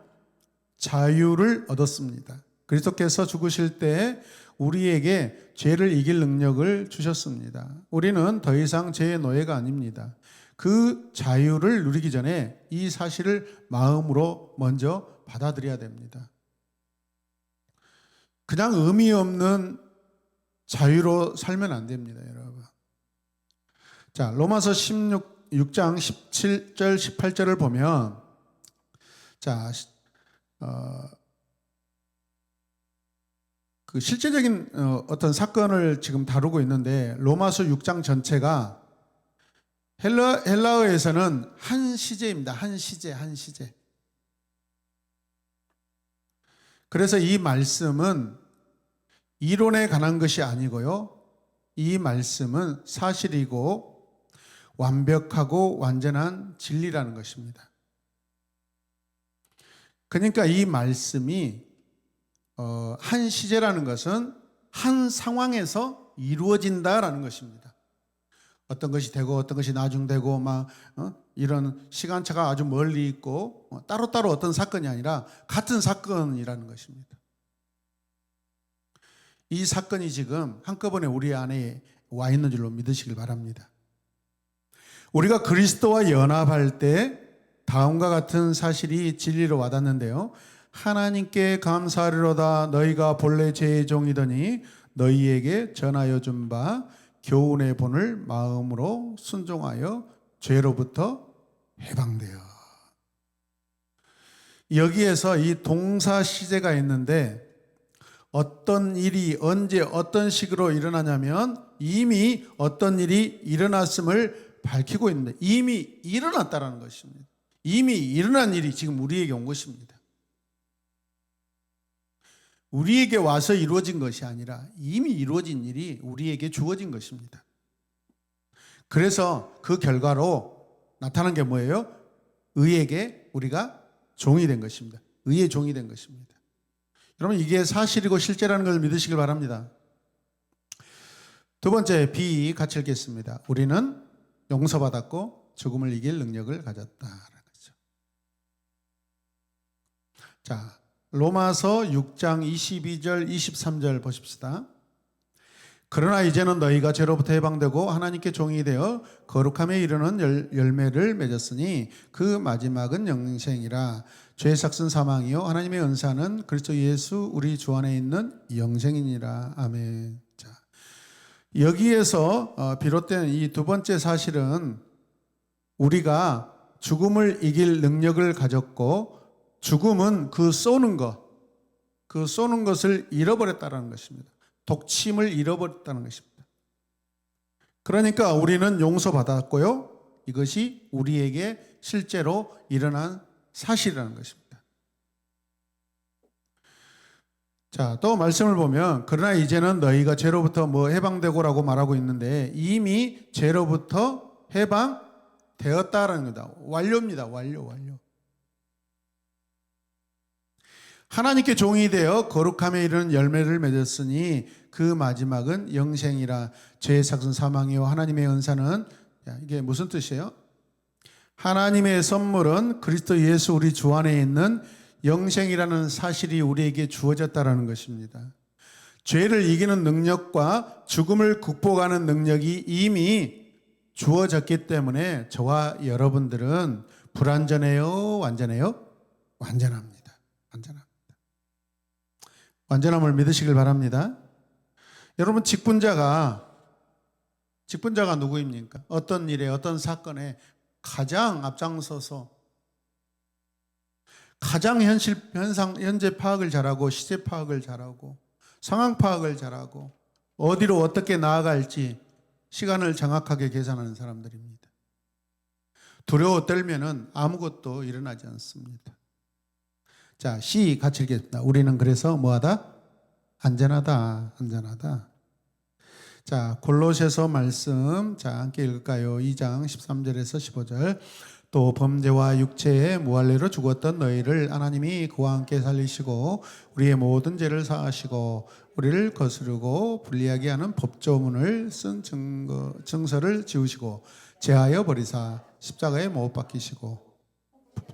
자유를 얻었습니다. 그리스도께서 죽으실 때 우리에게 죄를 이길 능력을 주셨습니다. 우리는 더 이상 죄의 노예가 아닙니다. 그 자유를 누리기 전에 이 사실을 마음으로 먼저 받아들여야 됩니다. 그냥 의미 없는 자유로 살면 안 됩니다, 여러분. 자, 로마서 6장 17절, 18절을 보면, 자, 그 실제적인 어떤 사건을 지금 다루고 있는데, 로마서 6장 전체가 헬라어에서는 한 시제입니다. 한 시제. 그래서 이 말씀은 이론에 관한 것이 아니고요. 이 말씀은 사실이고 완벽하고 완전한 진리라는 것입니다. 그러니까 이 말씀이 한 시제라는 것은 한 상황에서 이루어진다라는 것입니다. 어떤 것이 되고 어떤 것이 나중되고 막 이런 시간차가 아주 멀리 있고 따로따로 어떤 사건이 아니라 같은 사건이라는 것입니다. 이 사건이 지금 한꺼번에 우리 안에 와 있는 줄로 믿으시길 바랍니다. 우리가 그리스도와 연합할 때 다음과 같은 사실이 진리로 와닿는데요. 하나님께 감사하리로다. 너희가 본래 죄의 종이더니 너희에게 전하여 준 바 교훈의 본을 마음으로 순종하여 죄로부터 해방되어. 여기에서 이 동사 시제가 있는데 어떤 일이 언제 어떤 식으로 일어나냐면 이미 어떤 일이 일어났음을 밝히고 있는데 이미 일어났다는 것입니다. 이미 일어난 일이 지금 우리에게 온 것입니다. 우리에게 와서 이루어진 것이 아니라 이미 이루어진 일이 우리에게 주어진 것입니다. 그래서 그 결과로 나타난 게 뭐예요? 의에게 우리가 종이 된 것입니다. 의의 종이 된 것입니다. 여러분, 이게 사실이고 실제라는 걸 믿으시길 바랍니다. 두 번째 B 같이 읽겠습니다. 우리는 용서받았고 죽음을 이길 능력을 가졌다라는 거죠. 자, 로마서 6장 22절 23절 보십시다. 그러나 이제는 너희가 죄로부터 해방되고 하나님께 종이 되어 거룩함에 이르는 열매를 맺었으니 그 마지막은 영생이라. 죄의 삭은 사망이요 하나님의 은사는 그리스도 예수 우리 주 안에 있는 영생이니라. 아멘. 자, 여기에서 비롯된 이 두 번째 사실은 우리가 죽음을 이길 능력을 가졌고 죽음은 그 쏘는 것을 잃어버렸다는 것입니다. 독침을 잃어버렸다는 것입니다. 그러니까 우리는 용서받았고요. 이것이 우리에게 실제로 일어난 사실이라는 것입니다. 자, 또 말씀을 보면 그러나 이제는 너희가 죄로부터 해방되고라고 말하고 있는데 이미 죄로부터 해방되었다라는 거다. 완료입니다. 완료. 하나님께 종이 되어 거룩함에 이르는 열매를 맺었으니 그 마지막은 영생이라. 죄의 삭은 사망이요 하나님의 은사는, 이게 무슨 뜻이에요? 하나님의 선물은 그리스도 예수 우리 주 안에 있는 영생이라는 사실이 우리에게 주어졌다라는 것입니다. 죄를 이기는 능력과 죽음을 극복하는 능력이 이미 주어졌기 때문에 저와 여러분들은 불완전해요? 완전해요? 완전합니다. 완전함을 믿으시길 바랍니다. 여러분, 직분자가 누구입니까? 어떤 일에 어떤 사건에 가장 앞장서서 가장 현재 파악을 잘하고 시제 파악을 잘하고 상황 파악을 잘하고 어디로 어떻게 나아갈지 시간을 정확하게 계산하는 사람들입니다. 두려워 떨면은 아무것도 일어나지 않습니다. 자, C 같이 읽겠습니다. 우리는 그래서 뭐하다? 안전하다. 자, 골로새서 말씀, 자, 함께 읽을까요? 2장 13절에서 15절. 또 범죄와 육체의 무할례로 죽었던 너희를 하나님이 그와 함께 살리시고 우리의 모든 죄를 사하시고 우리를 거스르고 불리하게 하는 법조문을 쓴 증서를 지우시고 제하여 버리사 십자가에 못 박히시고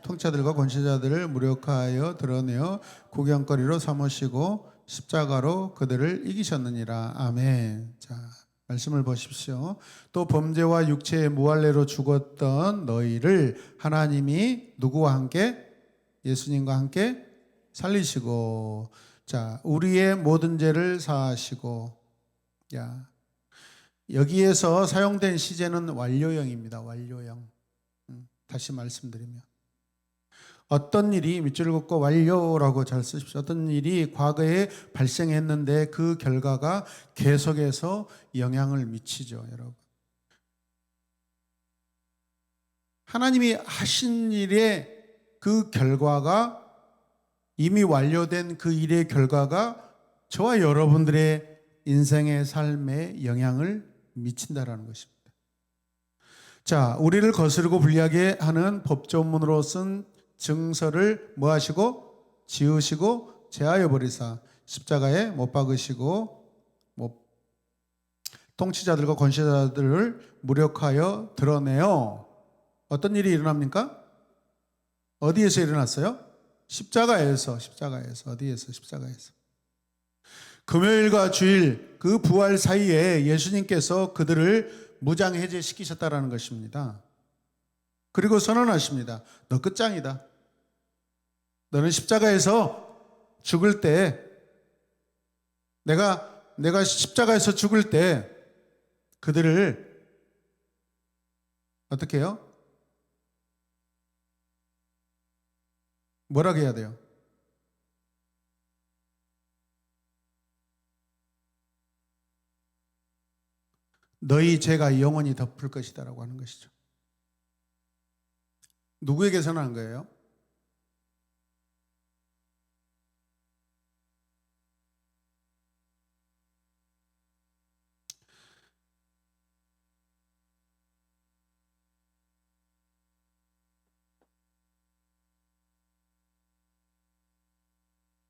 통치자들과 권세자들을 무력하여 드러내어 구경거리로 삼으시고 십자가로 그들을 이기셨느니라. 아멘. 자, 말씀을 보십시오. 또 범죄와 육체의 무할례로 죽었던 너희를 하나님이 누구와 함께? 예수님과 함께 살리시고, 자, 우리의 모든 죄를 사하시고, 야, 여기에서 사용된 시제는 완료형입니다. 완료형. 다시 말씀드리면 어떤 일이 밑줄을 긋고 완료라고 잘 쓰십시오. 어떤 일이 과거에 발생했는데 그 결과가 계속해서 영향을 미치죠, 여러분. 하나님이 하신 일의 그 결과가 이미 완료된 그 일의 결과가 저와 여러분들의 인생의 삶에 영향을 미친다라는 것입니다. 자, 우리를 거스르고 불리하게 하는 법조문으로 쓴 증서를 뭐 하시고? 지우시고 제하여 버리사 십자가에 못 박으시고 통치자들과 권세자들을 무력하여 드러내어 어떤 일이 일어납니까? 어디에서 일어났어요? 십자가에서. 어디에서? 십자가에서. 금요일과 주일 그 부활 사이에 예수님께서 그들을 무장해제시키셨다라는 것입니다. 그리고 선언하십니다. 너 끝장이다. 너는 십자가에서 죽을 때 내가 십자가에서 죽을 때 그들을 어떻게 해요? 뭐라고 해야 돼요? 너희 죄가 영원히 덮을 것이다라고 하는 것이죠. 누구에게 선언한 거예요?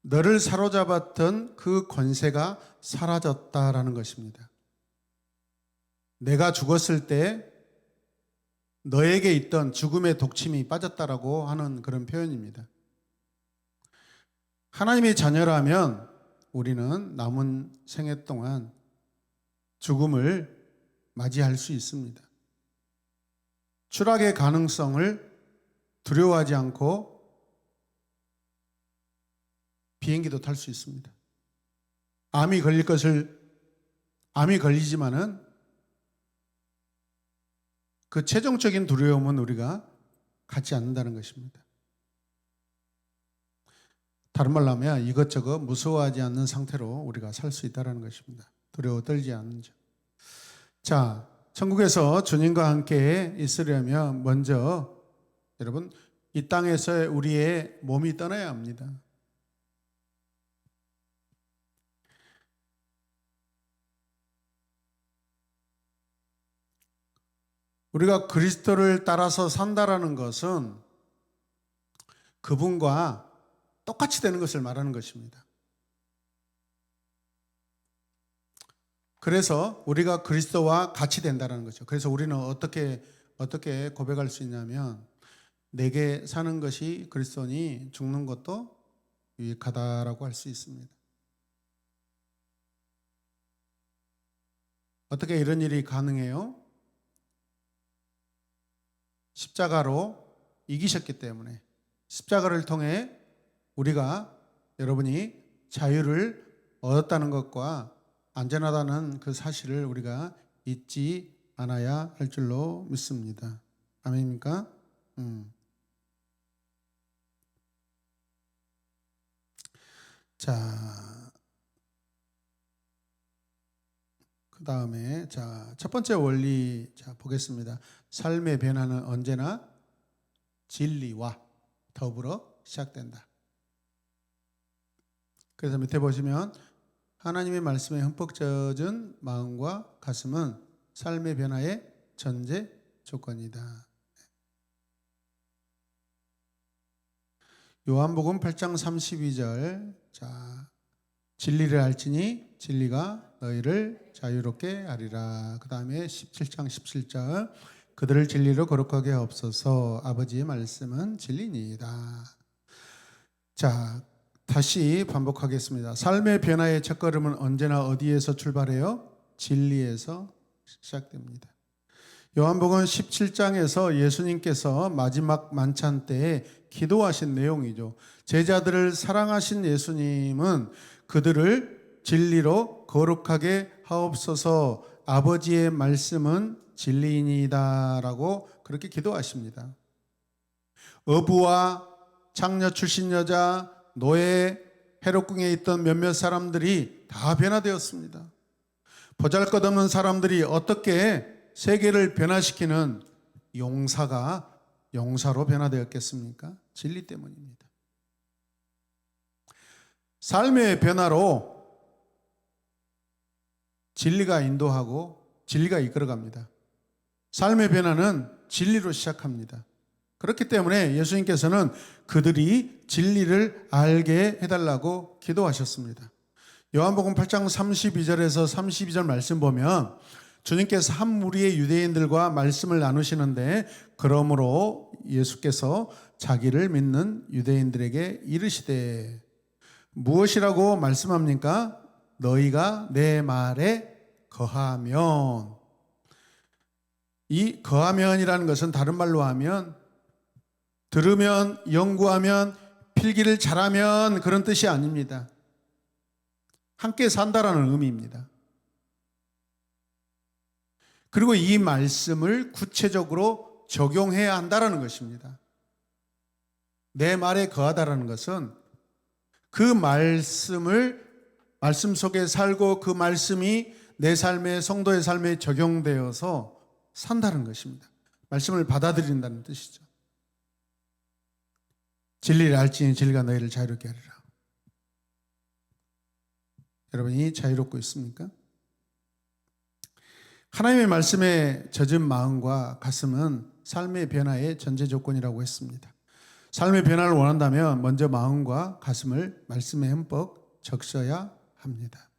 너를 사로잡았던 그 권세가 사라졌다라는 것입니다. 내가 죽었을 때 너에게 있던 죽음의 독침이 빠졌다라고 하는 그런 표현입니다. 하나님의 자녀라면 우리는 남은 생애 동안 죽음을 맞이할 수 있습니다. 추락의 가능성을 두려워하지 않고 비행기도 탈 수 있습니다. 암이 걸리지만은 그 최종적인 두려움은 우리가 갖지 않는다는 것입니다. 다른 말로 하면 이것저것 무서워하지 않는 상태로 우리가 살 수 있다는 것입니다. 두려워 떨지 않는 자. 자, 천국에서 주님과 함께 있으려면 먼저 여러분 이 땅에서 우리의 몸이 떠나야 합니다. 우리가 그리스도를 따라서 산다라는 것은 그분과 똑같이 되는 것을 말하는 것입니다. 그래서 우리가 그리스도와 같이 된다는 거죠. 그래서 우리는 어떻게 고백할 수 있냐면 내게 사는 것이 그리스도니 죽는 것도 유익하다라고 할 수 있습니다. 어떻게 이런 일이 가능해요? 십자가로 이기셨기 때문에 십자가를 통해 우리가 여러분이 자유를 얻었다는 것과 안전하다는 그 사실을 우리가 잊지 않아야 할 줄로 믿습니다. 아멘입니까? 자, 그 다음에 첫 번째 원리 보겠습니다. 삶의 변화는 언제나 진리와 더불어 시작된다. 그래서 밑에 보시면 하나님의 말씀에 흠뻑 젖은 마음과 가슴은 삶의 변화의 전제 조건이다. 요한복음 8장 32절. 진리를 알지니 진리가 너희를 자유롭게 하리라. 그 다음에 17장 17절. 그들을 진리로 거룩하게 하옵소서. 아버지의 말씀은 진리니이다. 자, 다시 반복하겠습니다. 삶의 변화의 첫걸음은 언제나 어디에서 출발해요? 진리에서 시작됩니다. 요한복음 17장에서 예수님께서 마지막 만찬 때에 기도하신 내용이죠. 제자들을 사랑하신 예수님은 그들을 진리로 거룩하게 하옵소서. 아버지의 말씀은 진리이니이다 라고 그렇게 기도하십니다. 어부와 창녀 출신 여자, 노예, 헤롯궁에 있던 몇몇 사람들이 다 변화되었습니다. 보잘것없는 사람들이 어떻게 세계를 변화시키는 용사로 변화되었겠습니까? 진리 때문입니다. 삶의 변화로 진리가 인도하고 진리가 이끌어갑니다. 삶의 변화는 진리로 시작합니다. 그렇기 때문에 예수님께서는 그들이 진리를 알게 해달라고 기도하셨습니다. 요한복음 8장 32절에서 32절 말씀 보면 주님께서 한 무리의 유대인들과 말씀을 나누시는데, 그러므로 예수께서 자기를 믿는 유대인들에게 이르시되, 무엇이라고 말씀합니까? 너희가 내 말에 거하면. 이 거하면이라는 것은 다른 말로 하면 들으면, 연구하면, 필기를 잘하면 그런 뜻이 아닙니다. 함께 산다라는 의미입니다. 그리고 이 말씀을 구체적으로 적용해야 한다라는 것입니다. 내 말에 거하다라는 것은 그 말씀 속에 살고 그 말씀이 내 삶에, 성도의 삶에 적용되어서 산다는 것입니다. 말씀을 받아들인다는 뜻이죠. 진리를 알지니 진리가 너희를 자유롭게 하리라. 여러분이 자유롭고 있습니까? 하나님의 말씀에 젖은 마음과 가슴은 삶의 변화의 전제 조건이라고 했습니다. 삶의 변화를 원한다면 먼저 마음과 가슴을 말씀에 흠뻑 적셔야 합니다.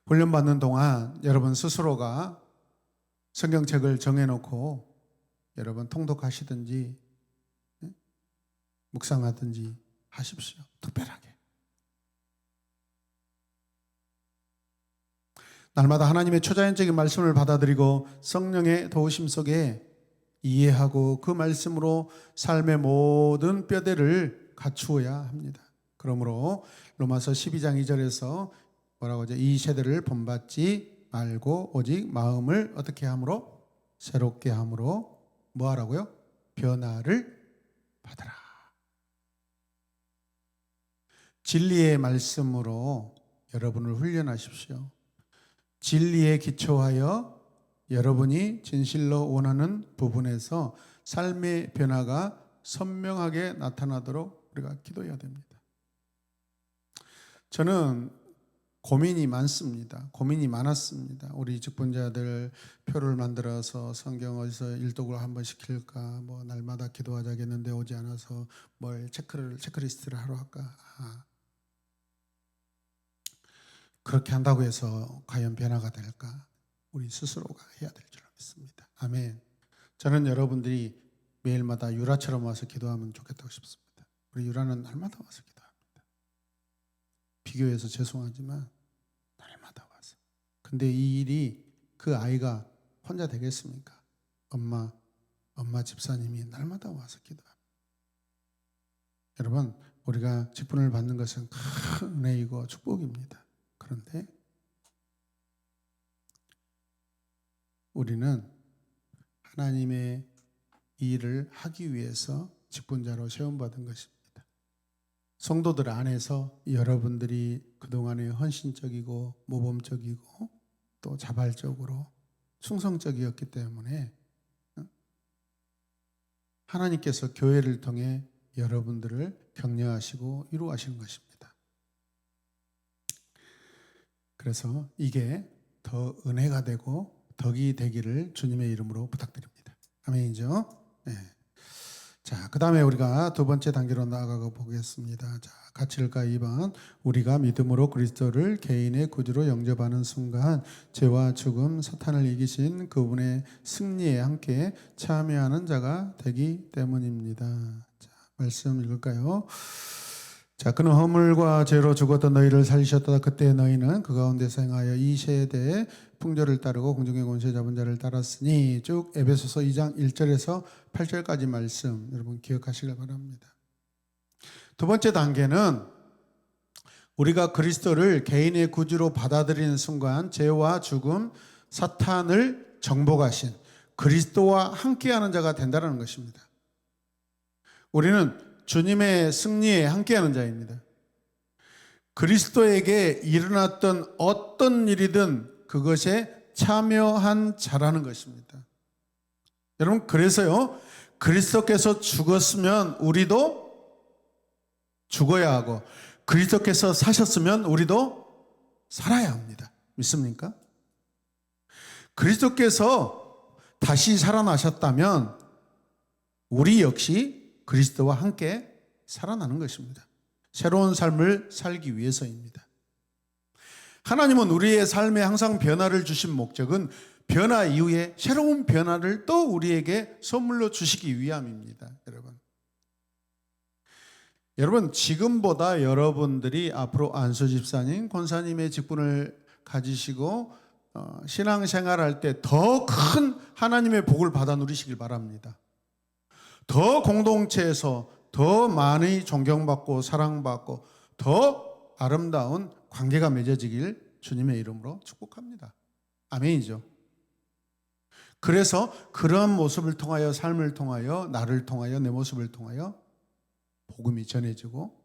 훈련받는 동안 여러분 스스로가 성경책을 정해놓고 여러분 통독하시든지 묵상하든지 하십시오. 특별하게. 날마다 하나님의 초자연적인 말씀을 받아들이고 성령의 도우심 속에 이해하고 그 말씀으로 삶의 모든 뼈대를 갖추어야 합니다. 그러므로 로마서 12장 2절에서 뭐라고 하죠? 이 세대를 본받지 말고 오직 마음을 어떻게 함으로? 새롭게 함으로 뭐 하라고요? 변화를 받아라. 진리의 말씀으로 여러분을 훈련하십시오. 진리에 기초하여 여러분이 진실로 원하는 부분에서 삶의 변화가 선명하게 나타나도록 우리가 기도해야 됩니다. 저는 고민이 많았습니다. 우리 직분자들 표를 만들어서 성경 어디서 일독을 한번 시킬까, 뭐 날마다 기도하자겠는데 오지 않아서 뭘 체크리스트를 하러 할까. 그렇게 한다고 해서 과연 변화가 될까? 우리 스스로가 해야 될 줄 믿습니다. 아멘. 저는 여러분들이 매일마다 유라처럼 와서 기도하면 좋겠다고 싶습니다. 우리 유라는 날마다 와서 기도합니다. 비교해서 죄송하지만 날마다 와서. 근데 이 일이 그 아이가 혼자 되겠습니까? 엄마 집사님이 날마다 와서 기도합니다. 여러분, 우리가 직분을 받는 것은 큰 은혜이고 축복입니다. 그런데 우리는 하나님의 일을 하기 위해서 직분자로 세움받은 것입니다. 성도들 안에서 여러분들이 그동안에 헌신적이고 모범적이고 또 자발적으로 충성적이었기 때문에 하나님께서 교회를 통해 여러분들을 격려하시고 위로하시는 것입니다. 그래서 이게 더 은혜가 되고 덕이 되기를 주님의 이름으로 부탁드립니다. 아멘이죠? 네. 자, 그 다음에 우리가 두 번째 단계로 나아가 보겠습니다. 자, 같이 읽을까? 2번. 우리가 믿음으로 그리스도를 개인의 구주로 영접하는 순간 죄와 죽음, 사탄을 이기신 그분의 승리에 함께 참여하는 자가 되기 때문입니다. 자, 말씀 읽을까요? 자, 그는 허물과 죄로 죽었던 너희를 살리셨다. 그때 너희는 그 가운데서 행하여 이 세대의 풍조를 따르고 공중의 권세 잡은 자를 따랐으니, 쭉 에베소서 2장 1절에서 8절까지 말씀 여러분 기억하시길 바랍니다. 두 번째 단계는 우리가 그리스도를 개인의 구주로 받아들이는 순간 죄와 죽음, 사탄을 정복하신 그리스도와 함께하는 자가 된다는 것입니다. 우리는 주님의 승리에 함께하는 자입니다. 그리스도에게 일어났던 어떤 일이든 그것에 참여한 자라는 것입니다. 여러분, 그래서요, 그리스도께서 죽었으면 우리도 죽어야 하고, 그리스도께서 사셨으면 우리도 살아야 합니다. 믿습니까? 그리스도께서 다시 살아나셨다면 우리 역시 그리스도와 함께 살아나는 것입니다. 새로운 삶을 살기 위해서입니다. 하나님은 우리의 삶에 항상 변화를 주신 목적은 변화 이후에 새로운 변화를 또 우리에게 선물로 주시기 위함입니다. 여러분, 지금보다 여러분들이 앞으로 안수 집사님, 권사님의 직분을 가지시고 신앙생활할 때 더 큰 하나님의 복을 받아 누리시길 바랍니다. 더 공동체에서 더 많이 존경받고 사랑받고 더 아름다운 관계가 맺어지길 주님의 이름으로 축복합니다. 아멘이죠. 그래서 그런 모습을 통하여, 삶을 통하여, 나를 통하여, 내 모습을 통하여 복음이 전해지고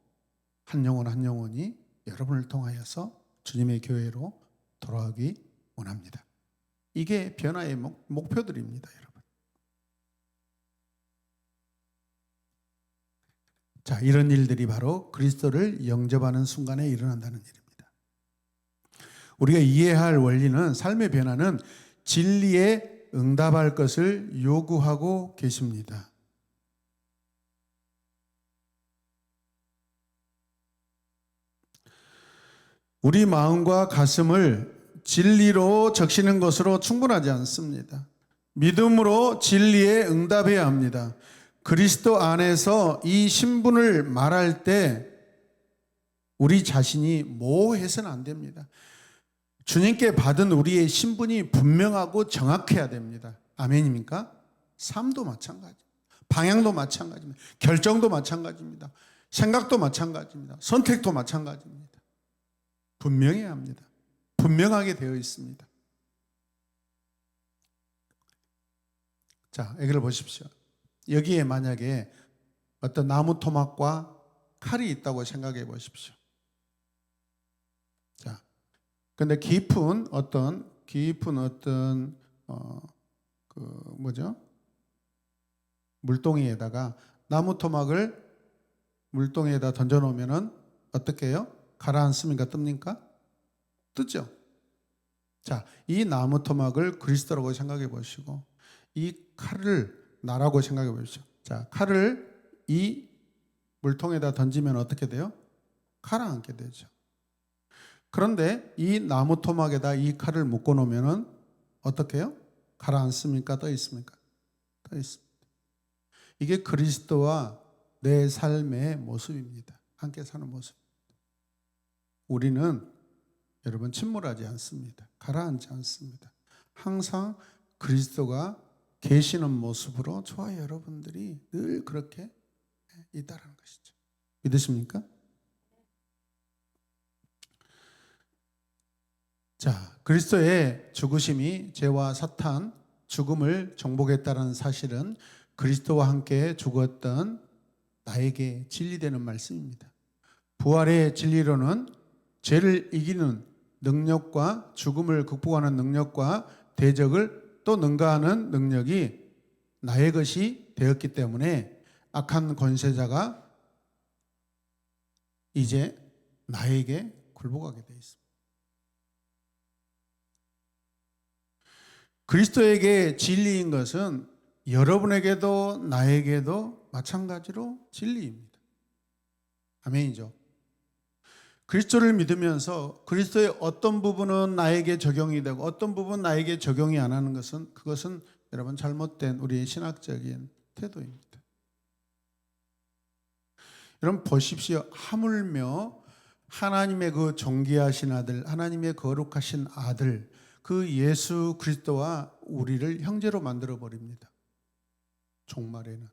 한 영혼 한 영혼이 여러분을 통하여서 주님의 교회로 돌아가기 원합니다. 이게 변화의 목표들입니다, 여러분. 자, 이런 일들이 바로 그리스도를 영접하는 순간에 일어난다는 일입니다. 우리가 이해해야 할 원리는, 삶의 변화는 진리에 응답할 것을 요구하고 계십니다. 우리 마음과 가슴을 진리로 적시는 것으로 충분하지 않습니다. 믿음으로 진리에 응답해야 합니다. 그리스도 안에서 이 신분을 말할 때 우리 자신이 모호해서는 안 됩니다. 주님께 받은 우리의 신분이 분명하고 정확해야 됩니다. 아멘입니까? 삶도 마찬가지, 방향도 마찬가지입니다. 결정도 마찬가지입니다. 생각도 마찬가지입니다. 선택도 마찬가지입니다. 분명해야 합니다. 분명하게 되어 있습니다. 자, 여기를 보십시오. 여기에 만약에 어떤 나무 토막과 칼이 있다고 생각해 보십시오. 자, 근데 깊은 어떤 물동이에다가 나무 토막을 물동이에다 던져 놓으면은 어떻게 해요? 가라앉습니까? 뜹니까? 뜨죠. 자, 이 나무 토막을 그리스도라고 생각해 보시고 이 칼을 나라고 생각해 보십시오. 자, 칼을 이 물통에다 던지면 어떻게 돼요? 가라앉게 되죠. 그런데 이 나무 토막에다 이 칼을 묶어 놓으면 어떻게 해요? 가라앉습니까? 떠 있습니까? 떠 있습니다. 이게 그리스도와 내 삶의 모습입니다. 함께 사는 모습. 우리는 여러분 침몰하지 않습니다. 가라앉지 않습니다. 항상 그리스도가 계시는 모습으로 저와 여러분들이 늘 그렇게 있다라는 것이죠. 믿으십니까? 자, 그리스도의 죽으심이 죄와 사탄, 죽음을 정복했다는 사실은 그리스도와 함께 죽었던 나에게 진리되는 말씀입니다. 부활의 진리로는 죄를 이기는 능력과 죽음을 극복하는 능력과 대적을 또 능가하는 능력이 나의 것이 되었기 때문에 악한 권세자가 이제 나에게 굴복하게 되어 있습니다. 그리스도에게 진리인 것은 여러분에게도 나에게도 마찬가지로 진리입니다. 아멘이죠. 그리스도를 믿으면서 그리스도의 어떤 부분은 나에게 적용이 되고 어떤 부분은 나에게 적용이 안 하는 것은, 그것은 여러분 잘못된 우리의 신학적인 태도입니다. 여러분 보십시오. 하물며 하나님의 그 존귀하신 아들, 하나님의 거룩하신 아들, 그 예수 그리스도와 우리를 형제로 만들어 버립니다. 종말에는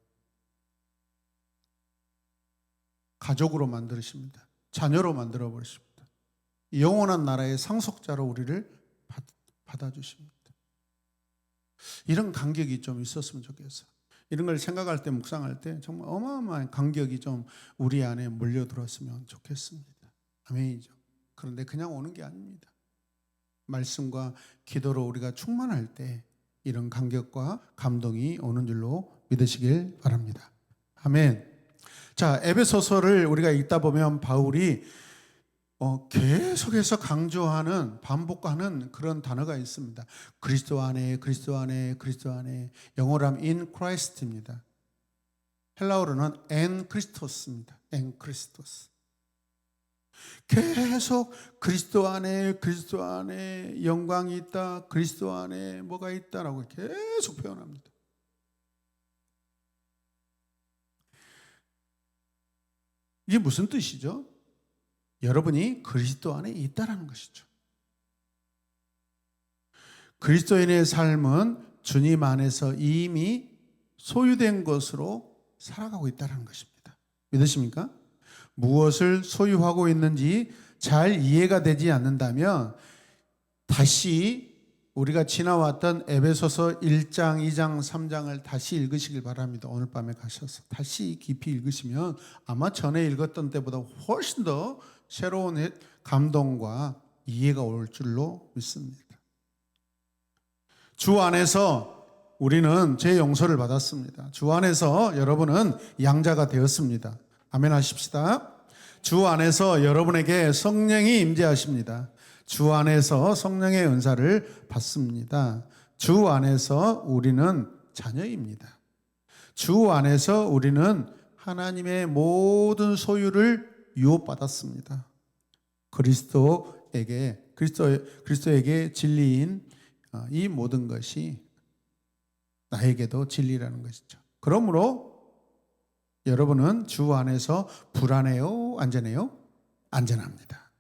가족으로 만드십니다. 자녀로 만들어 버리십니다. 영원한 나라의 상속자로 우리를 받아주십니다. 이런 간격이 좀 있었으면 좋겠어요. 이런 걸 생각할 때, 묵상할 때 정말 어마어마한 간격이 좀 우리 안에 몰려들었으면 좋겠습니다. 아멘이죠. 그런데 그냥 오는 게 아닙니다. 말씀과 기도로 우리가 충만할 때 이런 간격과 감동이 오는 줄로 믿으시길 바랍니다. 아멘. 자, 에베소서를 우리가 읽다 보면 바울이 계속해서 강조하는, 반복하는 그런 단어가 있습니다. 그리스도 안에, 그리스도 안에, 그리스도 안에. 영어로 하면 in Christ입니다. 헬라어로는 en Christos입니다. en Christos. 계속 그리스도 안에, 그리스도 안에 영광이 있다, 그리스도 안에 뭐가 있다라고 계속 표현합니다. 이게 무슨 뜻이죠? 여러분이 그리스도 안에 있다라는 것이죠. 그리스도인의 삶은 주님 안에서 이미 소유된 것으로 살아가고 있다는 것입니다. 믿으십니까? 무엇을 소유하고 있는지 잘 이해가 되지 않는다면 다시 우리가 지나왔던 에베소서 1장, 2장, 3장을 다시 읽으시길 바랍니다. 오늘 밤에 가셔서 다시 깊이 읽으시면 아마 전에 읽었던 때보다 훨씬 더 새로운 감동과 이해가 올 줄로 믿습니다. 주 안에서 우리는 제 용서를 받았습니다. 주 안에서 여러분은 양자가 되었습니다. 아멘 하십시다. 주 안에서 여러분에게 성령이 임재하십니다. 주 안에서 성령의 은사를 받습니다. 주 안에서 우리는 자녀입니다. 주 안에서 우리는 하나님의 모든 소유를 유업받았습니다. 그리스도에게 진리인 이 모든 것이 나에게도 진리라는 것이죠. 그러므로 여러분은 주 안에서 불안해요? 안전해요? 안전합니다.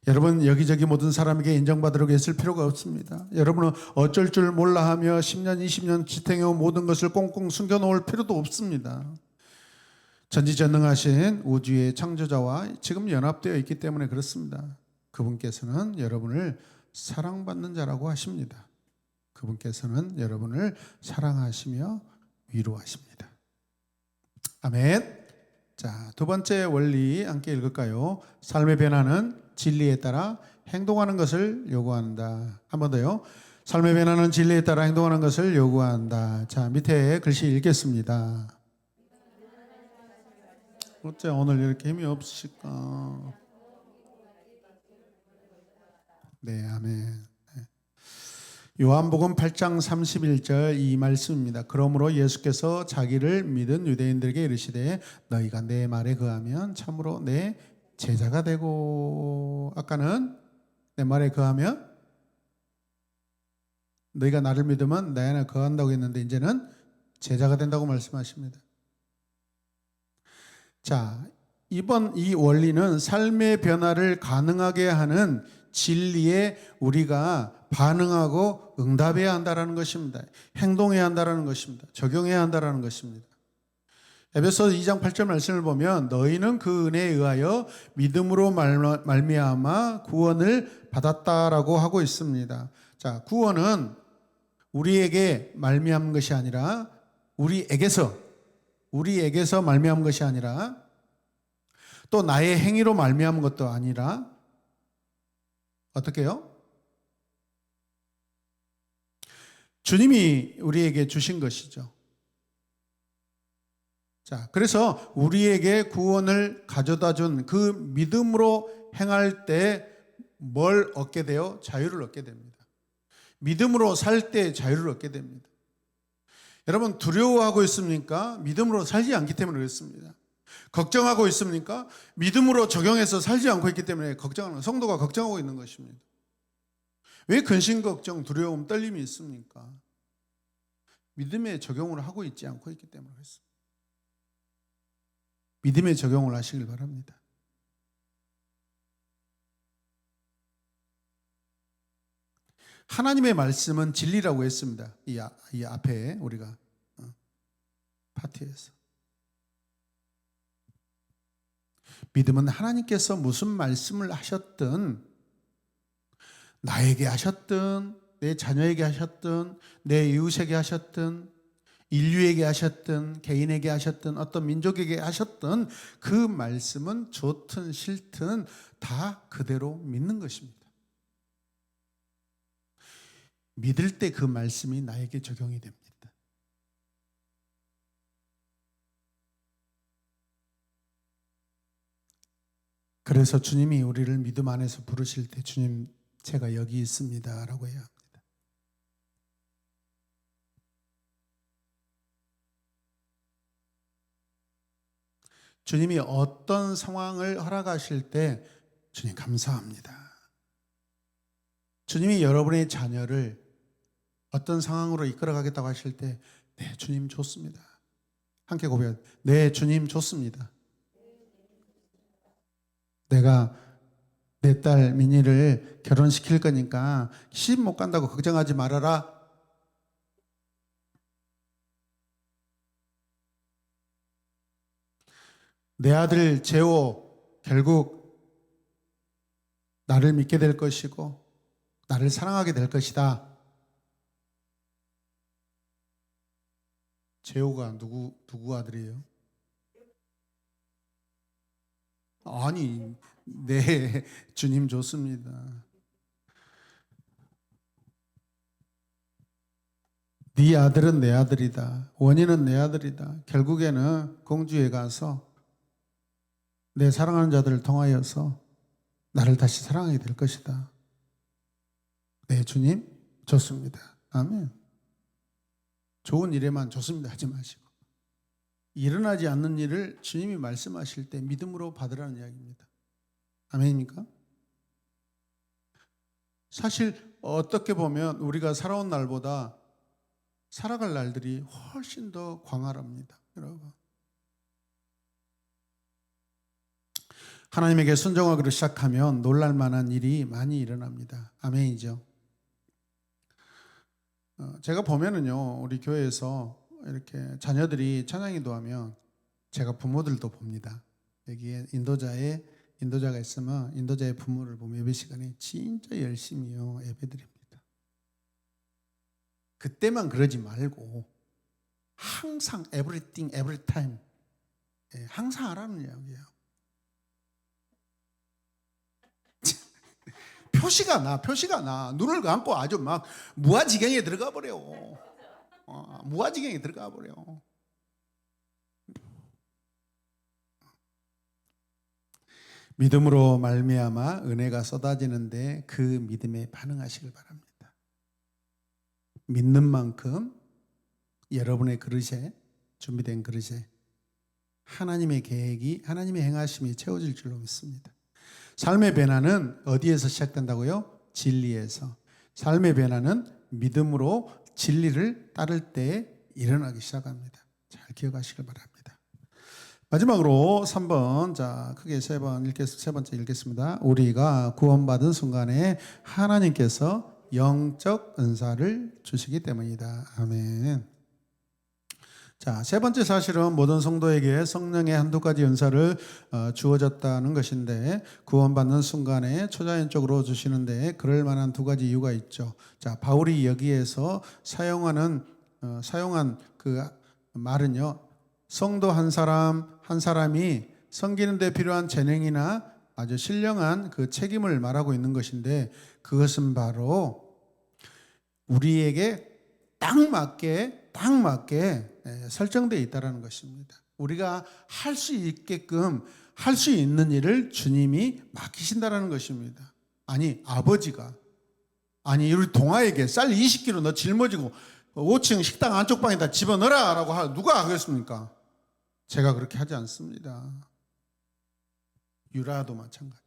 여러분 여기저기 모든 사람에게 인정받으려고 애쓸 필요가 없습니다. 여러분은 어쩔 줄 몰라 하며 10년, 20년 지탱해온 모든 것을 꽁꽁 숨겨놓을 필요도 없습니다. 전지전능하신 우주의 창조자와 지금 연합되어 있기 때문에 그렇습니다. 그분께서는 여러분을 사랑받는 자라고 하십니다. 그분께서는 여러분을 사랑하시며 위로하십니다. 아멘. 자, 두 번째 원리 함께 읽을까요? 삶의 변화는 진리에 따라 행동하는 것을 요구한다. 한 번 더요. 삶의 변화는 진리에 따라 행동하는 것을 요구한다. 자, 밑에 글씨 읽겠습니다. 어째 오늘 이렇게 힘이 없으실까? 네, 아멘. 요한복음 8장 31절 이 말씀입니다. 그러므로 예수께서 자기를 믿은 유대인들에게 이르시되 너희가 내 말에 거하면 참으로 내 제자가 되고, 아까는 내 말에 거하면 너희가 나를 믿으면 내 안에 거한다고 했는데 이제는 제자가 된다고 말씀하십니다. 자, 이번 이 원리는 삶의 변화를 가능하게 하는 진리에 우리가 반응하고 응답해야 한다는 것입니다. 행동해야 한다는 것입니다. 적용해야 한다는 것입니다. 에베소 2장 8절 말씀을 보면 너희는 그 은혜에 의하여 믿음으로 말미암아 구원을 받았다라고 하고 있습니다. 자, 구원은 우리에게 말미암은 것이 아니라 우리에게서 말미암은 것이 아니라 또 나의 행위로 말미암은 것도 아니라 어떻게 해요? 주님이 우리에게 주신 것이죠. 자, 그래서 우리에게 구원을 가져다 준 그 믿음으로 행할 때 뭘 얻게 돼요? 자유를 얻게 됩니다. 믿음으로 살 때 자유를 얻게 됩니다. 여러분 두려워하고 있습니까? 믿음으로 살지 않기 때문에 그렇습니다. 걱정하고 있습니까? 믿음으로 적용해서 살지 않고 있기 때문에 걱정하는, 성도가 걱정하고 있는 것입니다. 왜 근심 걱정, 두려움, 떨림이 있습니까? 믿음의 적용을 하고 있지 않고 있기 때문에 그렇습니다. 믿음의 적용을 하시길 바랍니다. 하나님의 말씀은 진리라고 했습니다. 이 앞에 우리가 파티에서. 믿음은 하나님께서 무슨 말씀을 하셨든, 나에게 하셨든, 내 자녀에게 하셨든, 내 이웃에게 하셨든, 인류에게 하셨든, 개인에게 하셨든, 어떤 민족에게 하셨든 그 말씀은 좋든 싫든 다 그대로 믿는 것입니다. 믿을 때 그 말씀이 나에게 적용이 됩니다. 그래서 주님이 우리를 믿음 안에서 부르실 때 주님 제가 여기 있습니다 라고 해야 합니다. 주님이 어떤 상황을 허락하실 때 주님 감사합니다. 주님이 여러분의 자녀를 어떤 상황으로 이끌어가겠다고 하실 때 네 주님 좋습니다. 함께 고백합니다. 네 주님 좋습니다. 내가 내 딸 민희를 결혼시킬 거니까 시집 못 간다고 걱정하지 말아라. 내 아들 재호 결국 나를 믿게 될 것이고 나를 사랑하게 될 것이다. 재호가 누구 아들이에요? 아니, 네, 주님 좋습니다. 네 아들은 내 아들이다. 원인은 내 아들이다. 결국에는 공주에 가서 내 사랑하는 자들을 통하여서 나를 다시 사랑하게 될 것이다. 네, 주님 좋습니다. 아멘. 좋은 일에만 좋습니다 하지 마시고 일어나지 않는 일을 주님이 말씀하실 때 믿음으로 받으라는 이야기입니다. 아멘입니까? 사실 어떻게 보면 우리가 살아온 날보다 살아갈 날들이 훨씬 더 광활합니다. 여러분, 하나님에게 순종하기로 시작하면 놀랄 만한 일이 많이 일어납니다. 아멘이죠. 제가 보면은요, 우리 교회에서 이렇게 자녀들이 찬양기도 하면 제가 부모들도 봅니다. 여기에 인도자가 있으면 인도자의 부모를 보면 예배 시간에 진짜 열심히요 예배드립니다. 그때만 그러지 말고 항상 everything, every time 항상 하라는 이야기예요. 표시가 나. 눈을 감고 아주 막 무아지경에 들어가 버려. 무아지경에 들어가 버려. 믿음으로 말미암아 은혜가 쏟아지는데 그 믿음에 반응하시길 바랍니다. 믿는 만큼 여러분의 그릇에, 준비된 그릇에 하나님의 계획이, 하나님의 행하심이 채워질 줄로 믿습니다. 삶의 변화는 어디에서 시작된다고요? 진리에서. 삶의 변화는 믿음으로 진리를 따를 때 일어나기 시작합니다. 잘 기억하시길 바랍니다. 마지막으로 3번, 자 크게 세 번째 읽겠습니다. 우리가 구원받은 순간에 하나님께서 영적 은사를 주시기 때문이다. 아멘. 자, 세 번째 사실은 모든 성도에게 성령의 한두 가지 은사를 주어졌다는 것인데, 구원받는 순간에 초자연적으로 주시는데 그럴 만한 두 가지 이유가 있죠. 자, 바울이 여기에서 사용한 그 말은요, 성도 한 사람이 섬기는 데 필요한 재능이나 아주 신령한 그 책임을 말하고 있는 것인데, 그것은 바로 우리에게 딱 맞게 설정되어 있다는 것입니다. 우리가 할 수 있게끔 할 수 있는 일을 주님이 맡기신다는 것입니다. 아니, 아버지가, 아니 우리 동아에게 쌀 20kg 너 짊어지고 5층 식당 안쪽 방에다 집어넣어라 라고 누가 하겠습니까? 제가 그렇게 하지 않습니다. 유라도 마찬가지.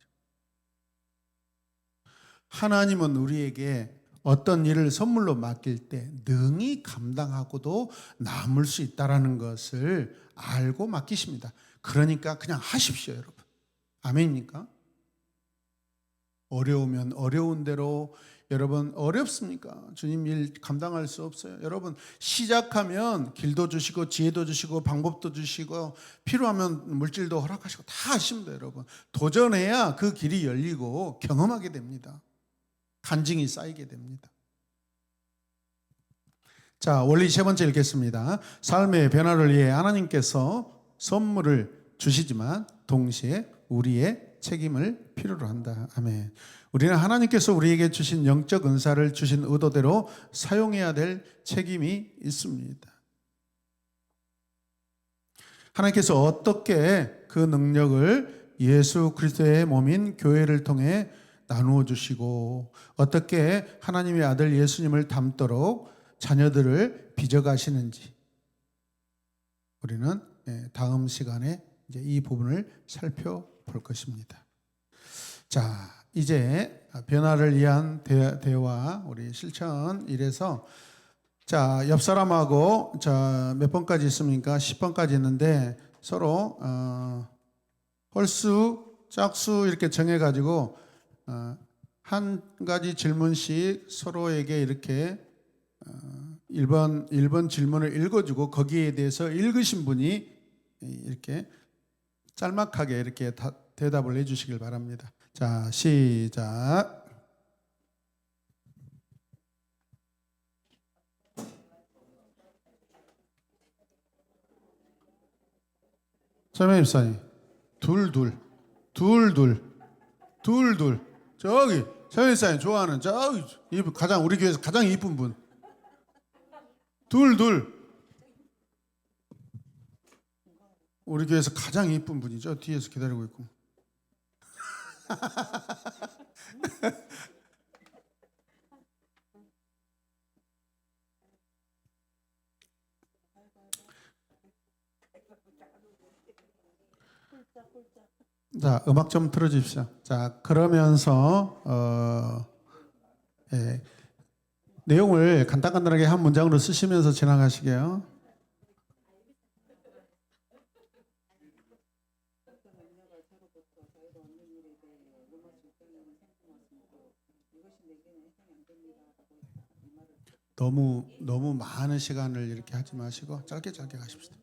하나님은 우리에게 어떤 일을 선물로 맡길 때 능히 감당하고도 남을 수 있다는 것을 알고 맡기십니다. 그러니까 그냥 하십시오, 여러분. 아멘입니까? 어려우면 어려운 대로. 여러분, 어렵습니까? 주님 일 감당할 수 없어요. 여러분, 시작하면 길도 주시고 지혜도 주시고 방법도 주시고 필요하면 물질도 허락하시고 다 하십니다. 여러분, 도전해야 그 길이 열리고 경험하게 됩니다. 간증이 쌓이게 됩니다. 자, 원리 세 번째 읽겠습니다. 삶의 변화를 위해 하나님께서 선물을 주시지만 동시에 우리의 책임을 필요로 한다. 아멘. 우리는 하나님께서 우리에게 주신 영적 은사를 주신 의도대로 사용해야 될 책임이 있습니다. 하나님께서 어떻게 그 능력을 예수 그리스도의 몸인 교회를 통해 나누어 주시고 어떻게 하나님의 아들 예수님을 닮도록 자녀들을 빚어가시는지 우리는 다음 시간에 이제 이 부분을 살펴볼 것입니다. 자, 이제 변화를 위한 대화 우리 실천 1에서 자, 옆 사람하고 자, 몇 번까지 있습니까? 10번까지 있는데 서로 홀수, 짝수 이렇게 정해가지고 한 가지 질문씩 서로에게 이렇게 1번 질문을 읽어주고 거기에 대해서 읽으신 분이 이렇게 짤막하게 이렇게 대답을 해주시길 바랍니다. 자, 시작. 설명 입사님, 둘. 저기 설명 입사님 좋아하는 저기 가장 우리 교회에서 가장 이쁜 분. 둘. 우리 교회에서 가장 이쁜 분이죠. 뒤에서 기다리고 있고. 자, 음악 좀 틀어주십시오. 자, 그러면서 내용을 간단하게 한 문장으로 쓰시면서 지나가시게요. 너무 많은 시간을 이렇게 하지 마시고 짧게 가십시다.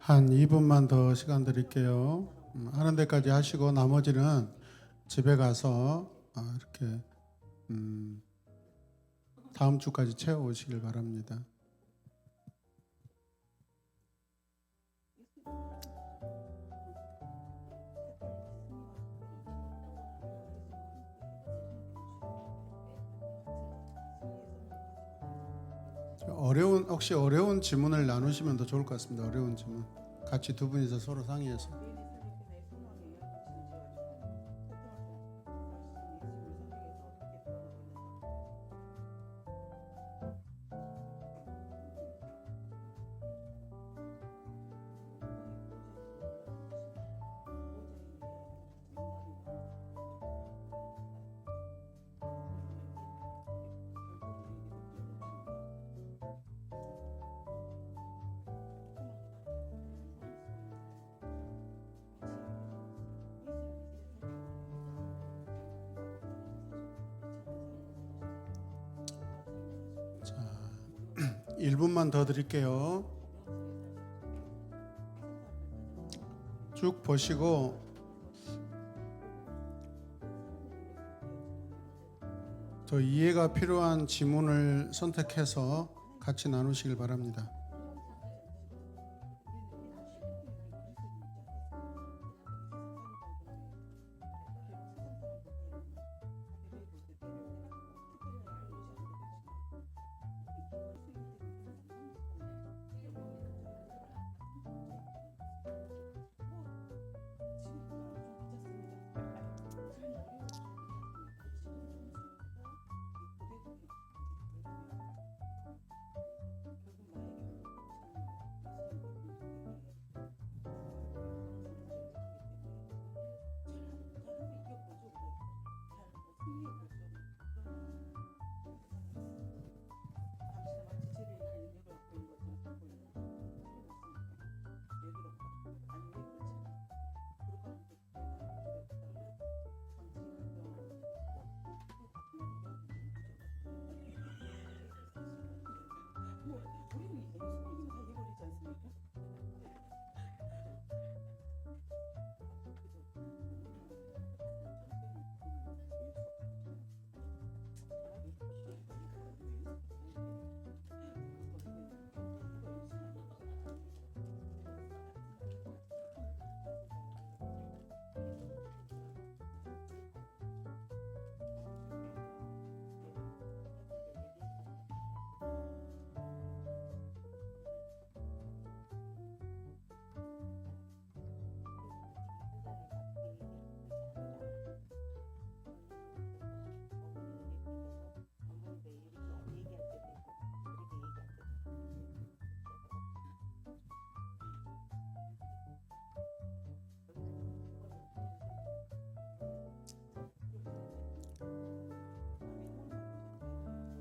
한 2분만 더 시간 드릴게요. 하는 데까지 하시고 나머지는 집에 가서 이렇게 다음 주까지 채워 오시길 바랍니다. 혹시 어려운 질문을 나누시면 더 좋을 것 같습니다. 어려운 질문 같이 두 분이서 서로 상의해서. 자, 1분만 더 드릴게요. 쭉 보시고 더 이해가 필요한 지문을 선택해서 같이 나누시길 바랍니다.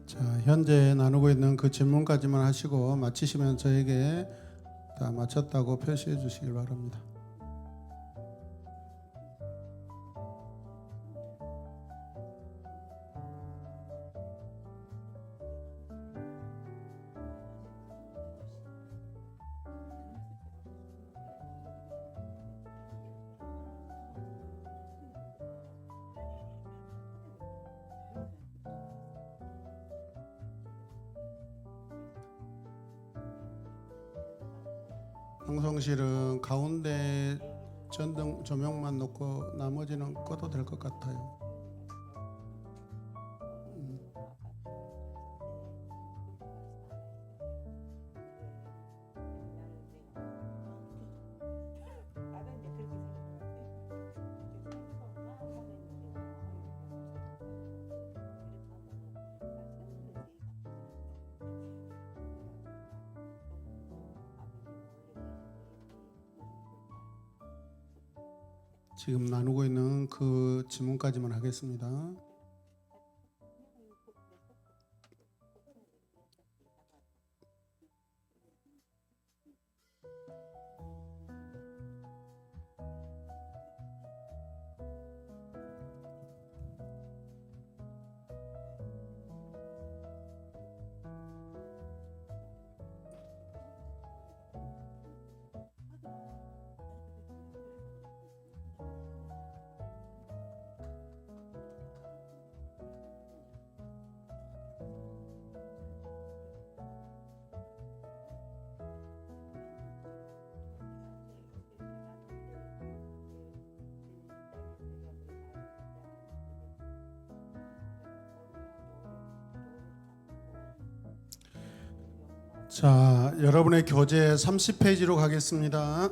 자, 현재 나누고 있는 그 질문까지만 하시고 마치시면 저에게 다 마쳤다고 표시해 주시길 바랍니다. 방송실은 가운데 전등 조명만 놓고 나머지는 꺼도 될 것 같아요. 지금 나누고 있는 그 질문까지만 하겠습니다. 자, 여러분의 교재 30페이지로 가겠습니다.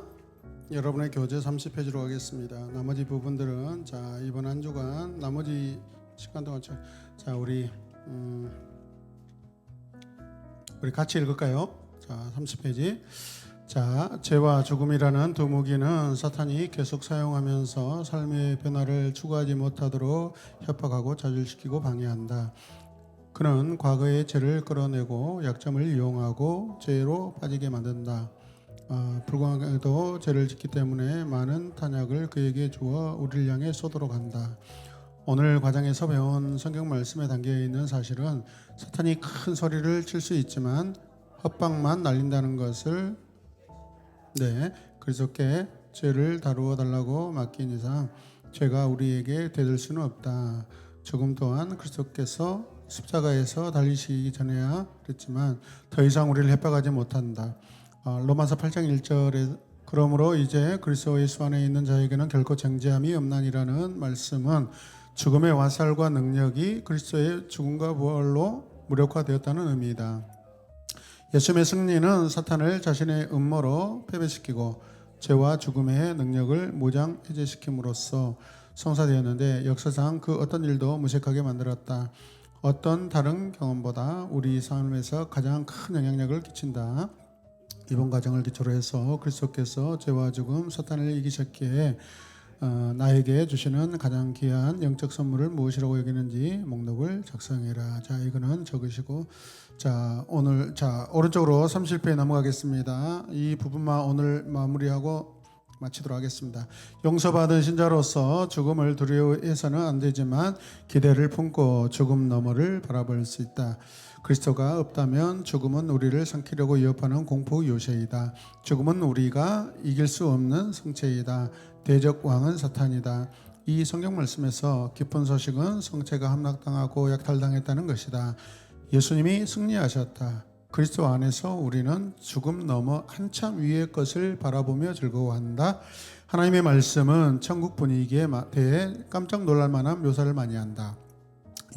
여러분의 교재 30페이지로 가겠습니다. 나머지 부분들은 자, 이번 한 주간 나머지 시간 동안 자, 우리 같이 읽을까요? 자, 30페이지. 자, 죄와 죽음이라는 두 무기는 사탄이 계속 사용하면서 삶의 변화를 추구하지 못하도록 협박하고 좌절시키고 방해한다. 그는 과거의 죄를 끌어내고 약점을 이용하고 죄로 빠지게 만든다. 불공하게도 죄를 짓기 때문에 많은 탄약을 그에게 주어 우리를 향해 쏘도록 한다. 오늘 과정에서 배운 성경 말씀에 담겨 있는 사실은 사탄이 큰 소리를 칠 수 있지만 헛방만 날린다는 것을 그리스도께 죄를 다루어 달라고 맡긴 이상 죄가 우리에게 대들 수는 없다. 죽음 또한 그리스도께서 십자가에서 달리시기 전에야 그랬지만 더 이상 우리를 협박하지 못한다. 로마서 8장 1절에 그러므로 이제 그리스도 예수 안에 있는 자에게는 결코 정죄함이 없나니라는 말씀은 죽음의 화살과 능력이 그리스도의 죽음과 부활로 무력화되었다는 의미이다. 예수님의 승리는 사탄을 자신의 음모로 패배시키고 죄와 죽음의 능력을 무장 해제시킴으로써 성사되었는데 역사상 그 어떤 일도 무색하게 만들었다. 어떤 다른 경험보다 우리 삶에서 가장 큰 영향력을 끼친다. 이번 과정을 기초로 해서 그리스도께서 죄와 죽음, 사탄을 이기셨기에 나에게 주시는 가장 귀한 영적 선물을 무엇이라고 여기는지 목록을 작성해라. 자, 이거는 적으시고 자, 오늘 오른쪽으로 30페이지 넘어가겠습니다. 이 부분만 오늘 마무리하고 마치도록 하겠습니다. 용서받은 신자로서 죽음을 두려워해서는 안 되지만 기대를 품고 죽음 너머를 바라볼 수 있다. 그리스도가 없다면 죽음은 우리를 삼키려고 위협하는 공포 요새이다. 죽음은 우리가 이길 수 없는 성체이다. 대적 왕은 사탄이다. 이 성경 말씀에서 기쁜 소식은 성체가 함락당하고 약탈당했다는 것이다. 예수님이 승리하셨다. 그리스도 안에서 우리는 죽음 넘어 한참 위의 것을 바라보며 즐거워한다. 하나님의 말씀은 천국 분위기에 대해 깜짝 놀랄 만한 묘사를 많이 한다.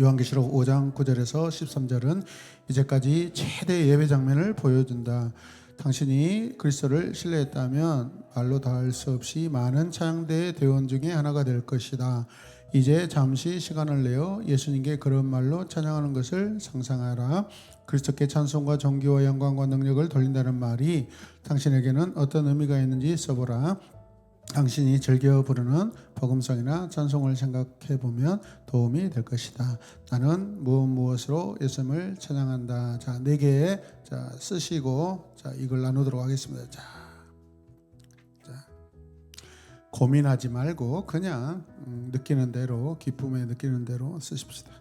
요한계시록 5장 9절에서 13절은 이제까지 최대 예배 장면을 보여준다. 당신이 그리스도를 신뢰했다면 말로 다할 수 없이 많은 찬양대의 대원 중에 하나가 될 것이다. 이제 잠시 시간을 내어 예수님께 그런 말로 찬양하는 것을 상상하라. 그리스도께 찬송과 존귀와 영광과 능력을 돌린다는 말이 당신에게는 어떤 의미가 있는지 써보라. 당신이 즐겨 부르는 복음성이나 찬송을 생각해 보면 도움이 될 것이다. 나는 무엇으로 예수님을 찬양한다. 자, 4개 쓰시고 이걸 나누도록 하겠습니다. 자, 고민하지 말고 그냥 느끼는 대로, 기쁨에 느끼는 대로 쓰십시다.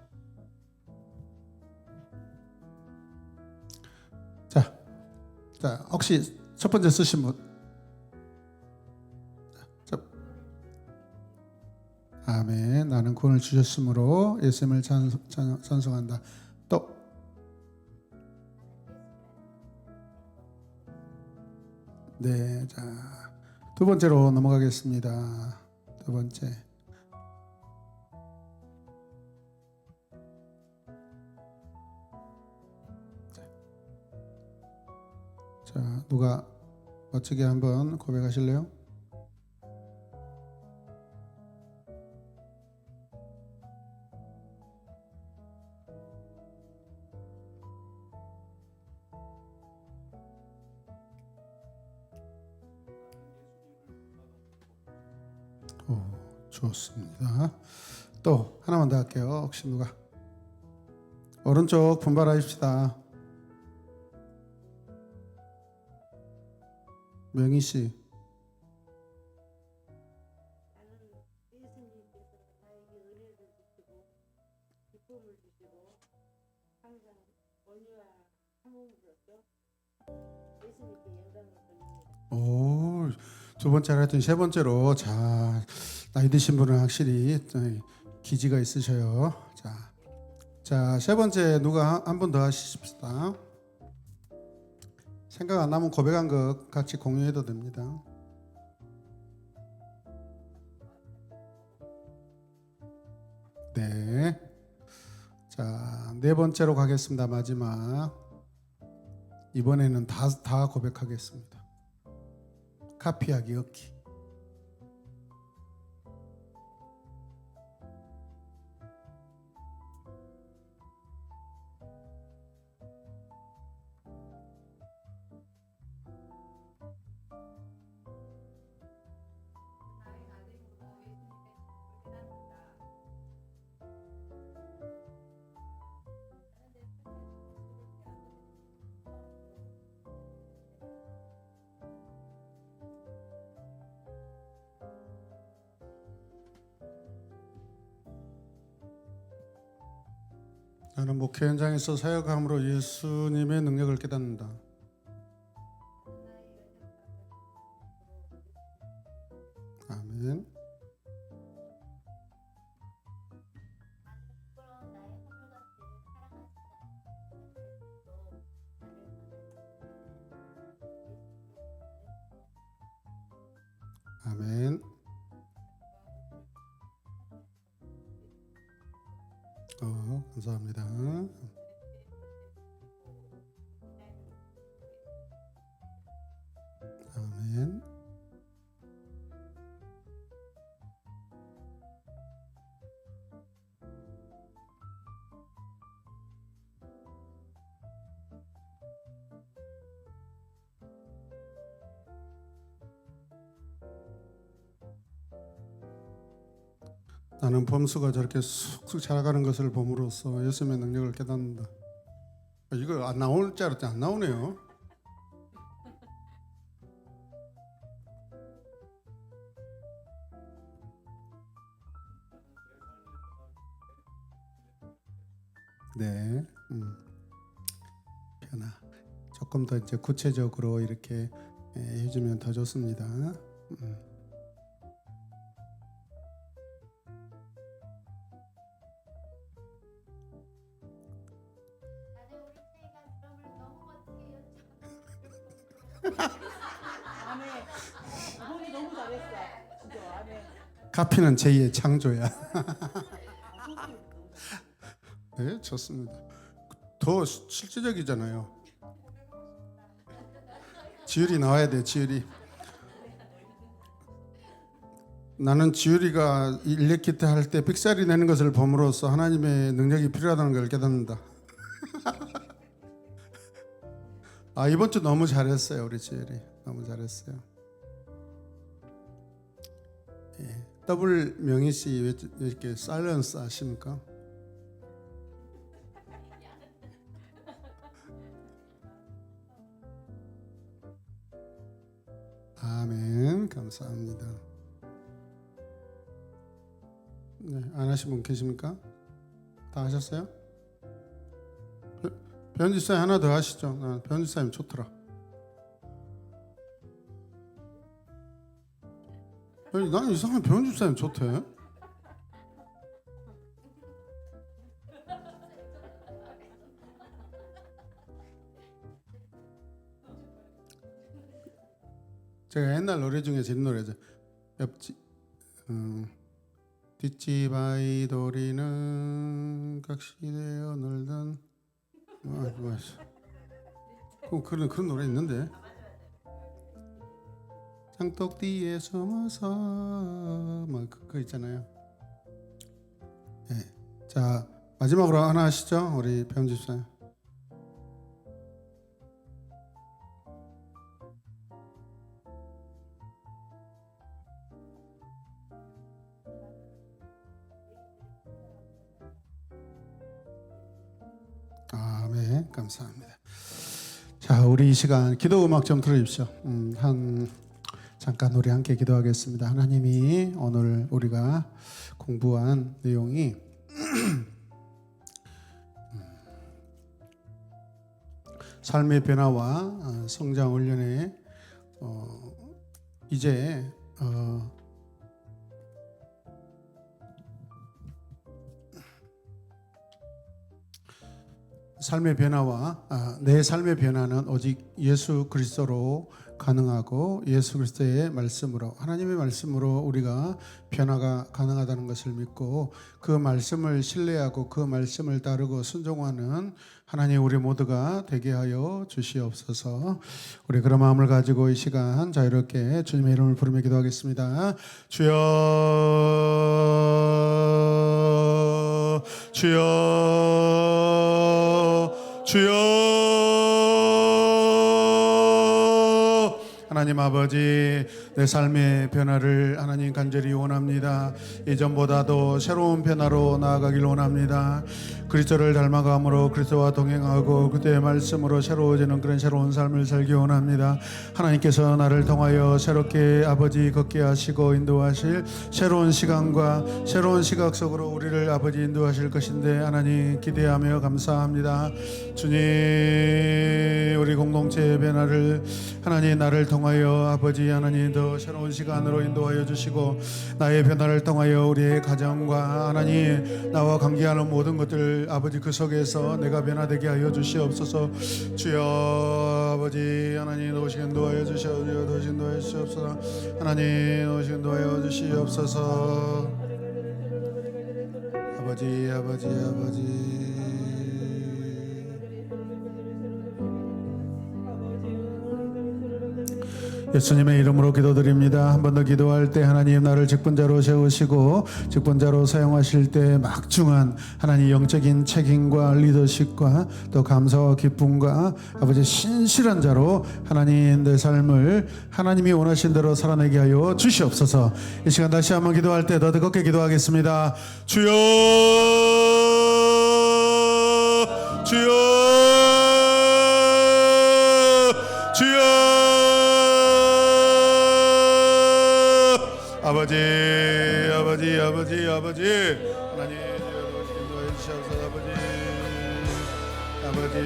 자, 혹시 첫 번째 쓰신 분? 아멘. 나는 구원을 주셨으므로 예수님을 찬송한다. 또 자, 두 번째로 넘어가겠습니다. 두 번째. 자, 누가 멋지게 한번 고백하실래요? 좋습니다. 또 하나만 더 할게요. 혹시 누가 오른쪽 분발하십시다. 명희 씨. 오, 두 번째로 했더니 세 번째로 자, 나이 드신 분은 확실히 기지가 있으셔요. 자, 세 번째 누가 한 분 더 하십시다. 생각 안 나면 고백한 거 같이 공유해도 됩니다. 네. 자, 네 번째로 가겠습니다. 마지막. 이번에는 다 고백하겠습니다. 카피하기 없기. 나는 목회 현장에서 사역함으로 예수님의 능력을 깨닫는다. 아멘. 아멘. 감사합니다. 아멘. 나는 범수가 저렇게 쑥쑥 자라가는 것을 봄으로써 예수님의 능력을 깨닫는다. 이거 안 나올 줄 알았더니 안 나오네요. 네, 변화. 조금 더 이제 구체적으로 이렇게 해주면 더 좋습니다. 이번이 너무 잘했어. 진짜 아멘. 카피는 제2의 창조야. 네, 좋습니다. 더 실제적이잖아요. 지율이 나와야 돼. 지율이. 나는 지율이가 일렉기타 할 때 삑사리 내는 것을 봄으로써 하나님의 능력이 필요하다는 걸 깨닫는다. 이번 주 너무 잘했어요. 우리 지율이 너무 잘했어요. 예. 더블 명희 씨 왜 이렇게 사일런스 하십니까? 아멘. 감사합니다. 네, 안 하신 분 계십니까? 다 하셨어요? 변지사님 하나 더 하시죠. 변지사님 좋더라. 난 이상한 변지사님 좋대. 제가 옛날 노래 중에 제 노래죠. 옆집 뒷집 아이돌이는 각시되어 놀던 그런 노래 있는데. 장독 뒤에 숨어서 그거 있잖아요. 네. 자, 마지막으로 하나 하시죠. 우리 배원집사님. 아멘. 감사합니다. 자, 우리 이 시간 기도 음악 좀 들어주십시오. 잠깐 우리 함께 기도하겠습니다. 하나님이 오늘 우리가 공부한 내용이 삶의 변화와 성장 훈련에 이제 삶의 변화와 내 삶의 변화는 오직 예수 그리스도로 가능하고 예수 그리스도의 말씀으로 하나님의 말씀으로 우리가 변화가 가능하다는 것을 믿고 그 말씀을 신뢰하고 그 말씀을 따르고 순종하는 하나님 우리 모두가 되게 하여 주시옵소서. 우리 그런 마음을 가지고 이 시간 자유롭게 주님의 이름을 부르며 기도하겠습니다. 주여 주여 주여 하나님 아버지 내 삶의 변화를 하나님 간절히 원합니다. 이전보다도 새로운 변화로 나아가길 원합니다. 그리스도를 닮아감으로 그리스도와 동행하고 그때의 말씀으로 새로워지는 그런 새로운 삶을 살기 원합니다. 하나님께서 나를 통하여 새롭게 아버지 걷게 하시고 인도하실 새로운 시간과 새로운 시각 속으로 우리를 아버지 인도하실 것인데 하나님 기대하며 감사합니다. 주님 우리 공동체의 변화를 하나님 나를 통하여 아버지 하나님 더 새로운 시간으로 인도하여 주시고 나의 변화를 통하여 우리의 가정과 하나님 나와 관계하는 모든 것들 아버지 그 속에서 내가 변화되게 하여 주시옵소서. 주여 아버지 하나님 도우시게 인도하여 주시옵소서. 도우시게 인도하여 주시옵소서. 하나님 도우시게 인도하여 주시옵소서. 아버지 아버지 아버지 예수님의 이름으로 기도드립니다. 한 번 더 기도할 때 하나님 나를 직분자로 세우시고 직분자로 사용하실 때 막중한 하나님 영적인 책임과 리더십과 또 감사와 기쁨과 아버지 신실한 자로 하나님 내 삶을 하나님이 원하신 대로 살아내게 하여 주시옵소서. 이 시간 다시 한번 기도할 때 더 뜨겁게 기도하겠습니다. 주여 주여 주여 아버지 아버지 아버지 아버지 하나님 인도해 주시옵소서. 아버지 아버지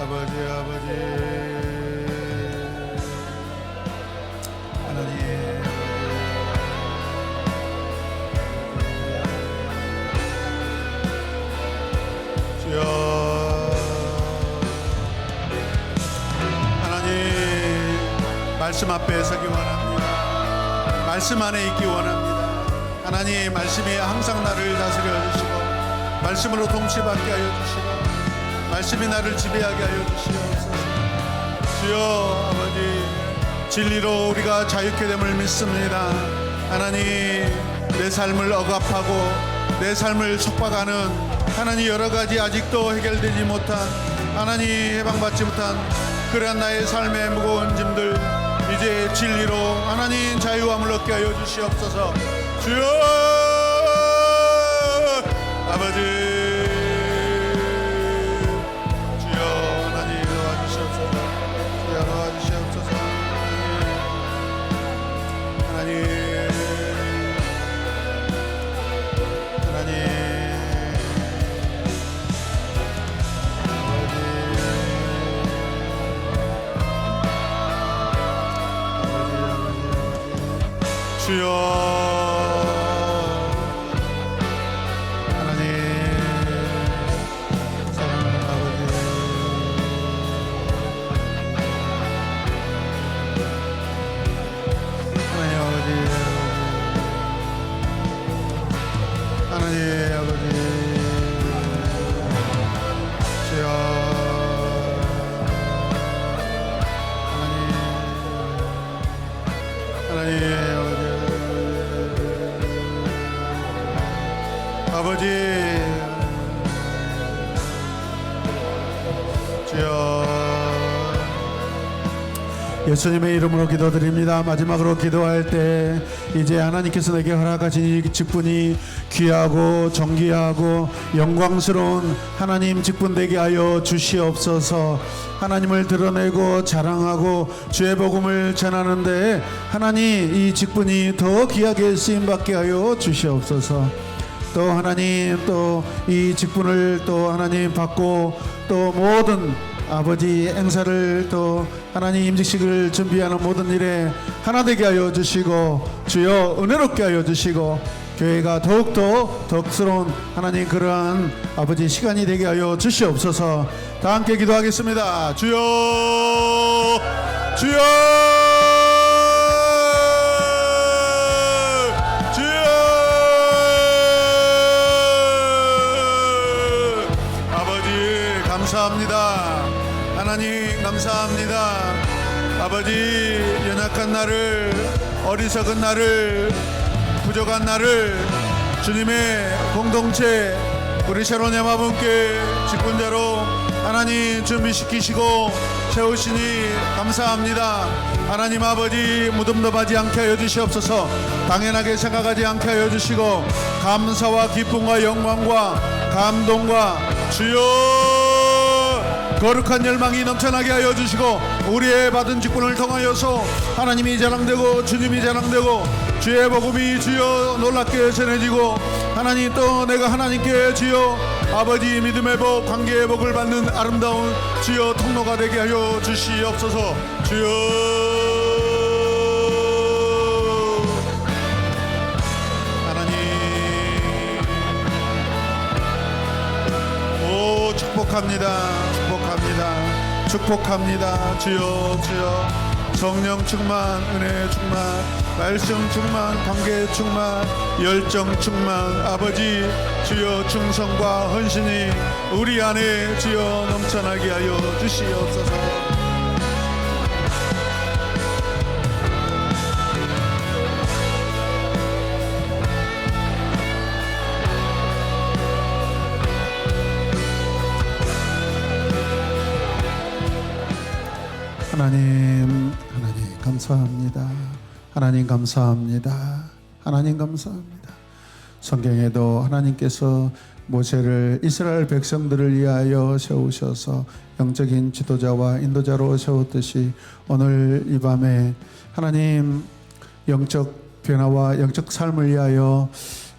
아버지 아버지 하나님 주여 말씀 앞에 서기 원합니다. 말씀 안에 있기 원합니다. 하나님 말씀이 항상 나를 다스려 주시고 말씀으로 통치받게 하여 주시고 말씀이 나를 지배하게 하여 주시옵소서. 주여 아버지 진리로 우리가 자유케 됨을 믿습니다. 하나님 내 삶을 억압하고 내 삶을 속박하는 하나님 여러 가지 아직도 해결되지 못한 하나님 해방받지 못한 그러한 나의 삶의 무거운 짐들 이제 진리로 하나님 자유함을 얻게 하여 주시옵소서. 주여 아버지 주여 하나님 도와주시옵소서. 주여 도와주시옵소서. 하나님 하나님 주여 하나님 사랑하는 아버지 하나님 아버지 하나님 아버지 주여 하나님 아버지 주여 예수님의 이름으로 기도드립니다. 마지막으로 기도할 때 이제 하나님께서 내게 허락하신 이 직분이 귀하고 정귀하고 영광스러운 하나님 직분 되게 하여 주시옵소서. 하나님을 드러내고 자랑하고 주의 복음을 전하는데 하나님 이 직분이 더 귀하게 쓰임받게 하여 주시옵소서. 또 하나님 또 이 직분을 또 하나님 받고 또 모든 아버지 행사를 또 하나님 임직식을 준비하는 모든 일에 하나 되게 하여 주시고 주여 은혜롭게 하여 주시고 교회가 더욱더 덕스러운 하나님 그러한 아버지 시간이 되게 하여 주시옵소서. 다 함께 기도하겠습니다. 주여 주여 주여. 아버지 감사합니다. 하나님 감사합니다. 아버지 연약한 나를, 어리석은 나를, 부족한 나를 주님의 공동체 우리 새로운 야마분께 직분자로 하나님 준비시키시고 세우시니 감사합니다. 하나님 아버지 무덤도 하지 않게 하여 주시옵소서. 당연하게 생각하지 않게 하여 주시고 감사와 기쁨과 영광과 감동과 주여 거룩한 열망이 넘쳐나게 하여 주시고 우리의 받은 직분을 통하여서 하나님이 자랑되고 주님이 자랑되고 주의 복음이 주여 놀랍게 전해지고 하나님 또 내가 하나님께 주여 아버지 믿음의 복 관계의 복을 받는 아름다운 주여 통로가 되게 하여 주시옵소서. 주여 하나님 오 축복합니다. 축복합니다. 주여 주여 성령 충만, 은혜 충만, 말씀 충만, 관계 충만, 열정 충만, 아버지 주여 충성과 헌신이 우리 안에 주여 넘쳐나게 하여 주시옵소서. 하나님 감사합니다. 하나님 감사합니다. 하나님 감사합니다. 성경에도 하나님께서 모세를 이스라엘 백성들을 위하여 세우셔서 영적인 지도자와 인도자로 세웠듯이 오늘 이 밤에 하나님 영적 변화와 영적 삶을 위하여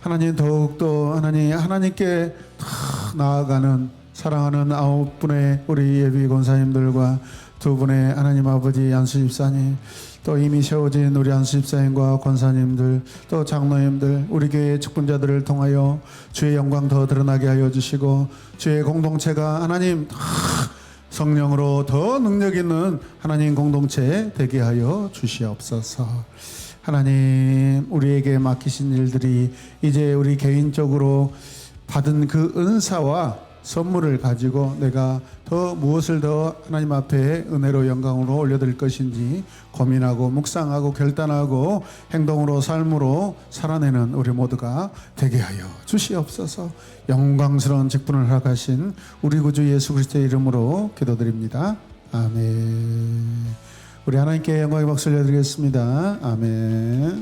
하나님 더욱더 하나님께 더 나아가는 사랑하는 9분의 우리 예비 권사님들과 2분의 하나님 아버지 안수 집사님, 또 이미 세워진 우리 안수 집사님과 권사님들, 또 장로님들, 우리 교회 직분자들을 통하여 주의 영광 더 드러나게 하여 주시고 주의 공동체가 하나님 성령으로 더 능력 있는 하나님 공동체 되게 하여 주시옵소서. 하나님 우리에게 맡기신 일들이 이제 우리 개인적으로 받은 그 은사와 선물을 가지고 내가 더 무엇을 더 하나님 앞에 은혜로 영광으로 올려드릴 것인지 고민하고 묵상하고 결단하고 행동으로 삶으로 살아내는 우리 모두가 되게 하여 주시옵소서. 영광스러운 직분을 허락하신 우리 구주 예수 그리스도의 이름으로 기도드립니다. 아멘. 우리 하나님께 영광의 박수 올려드리겠습니다. 아멘.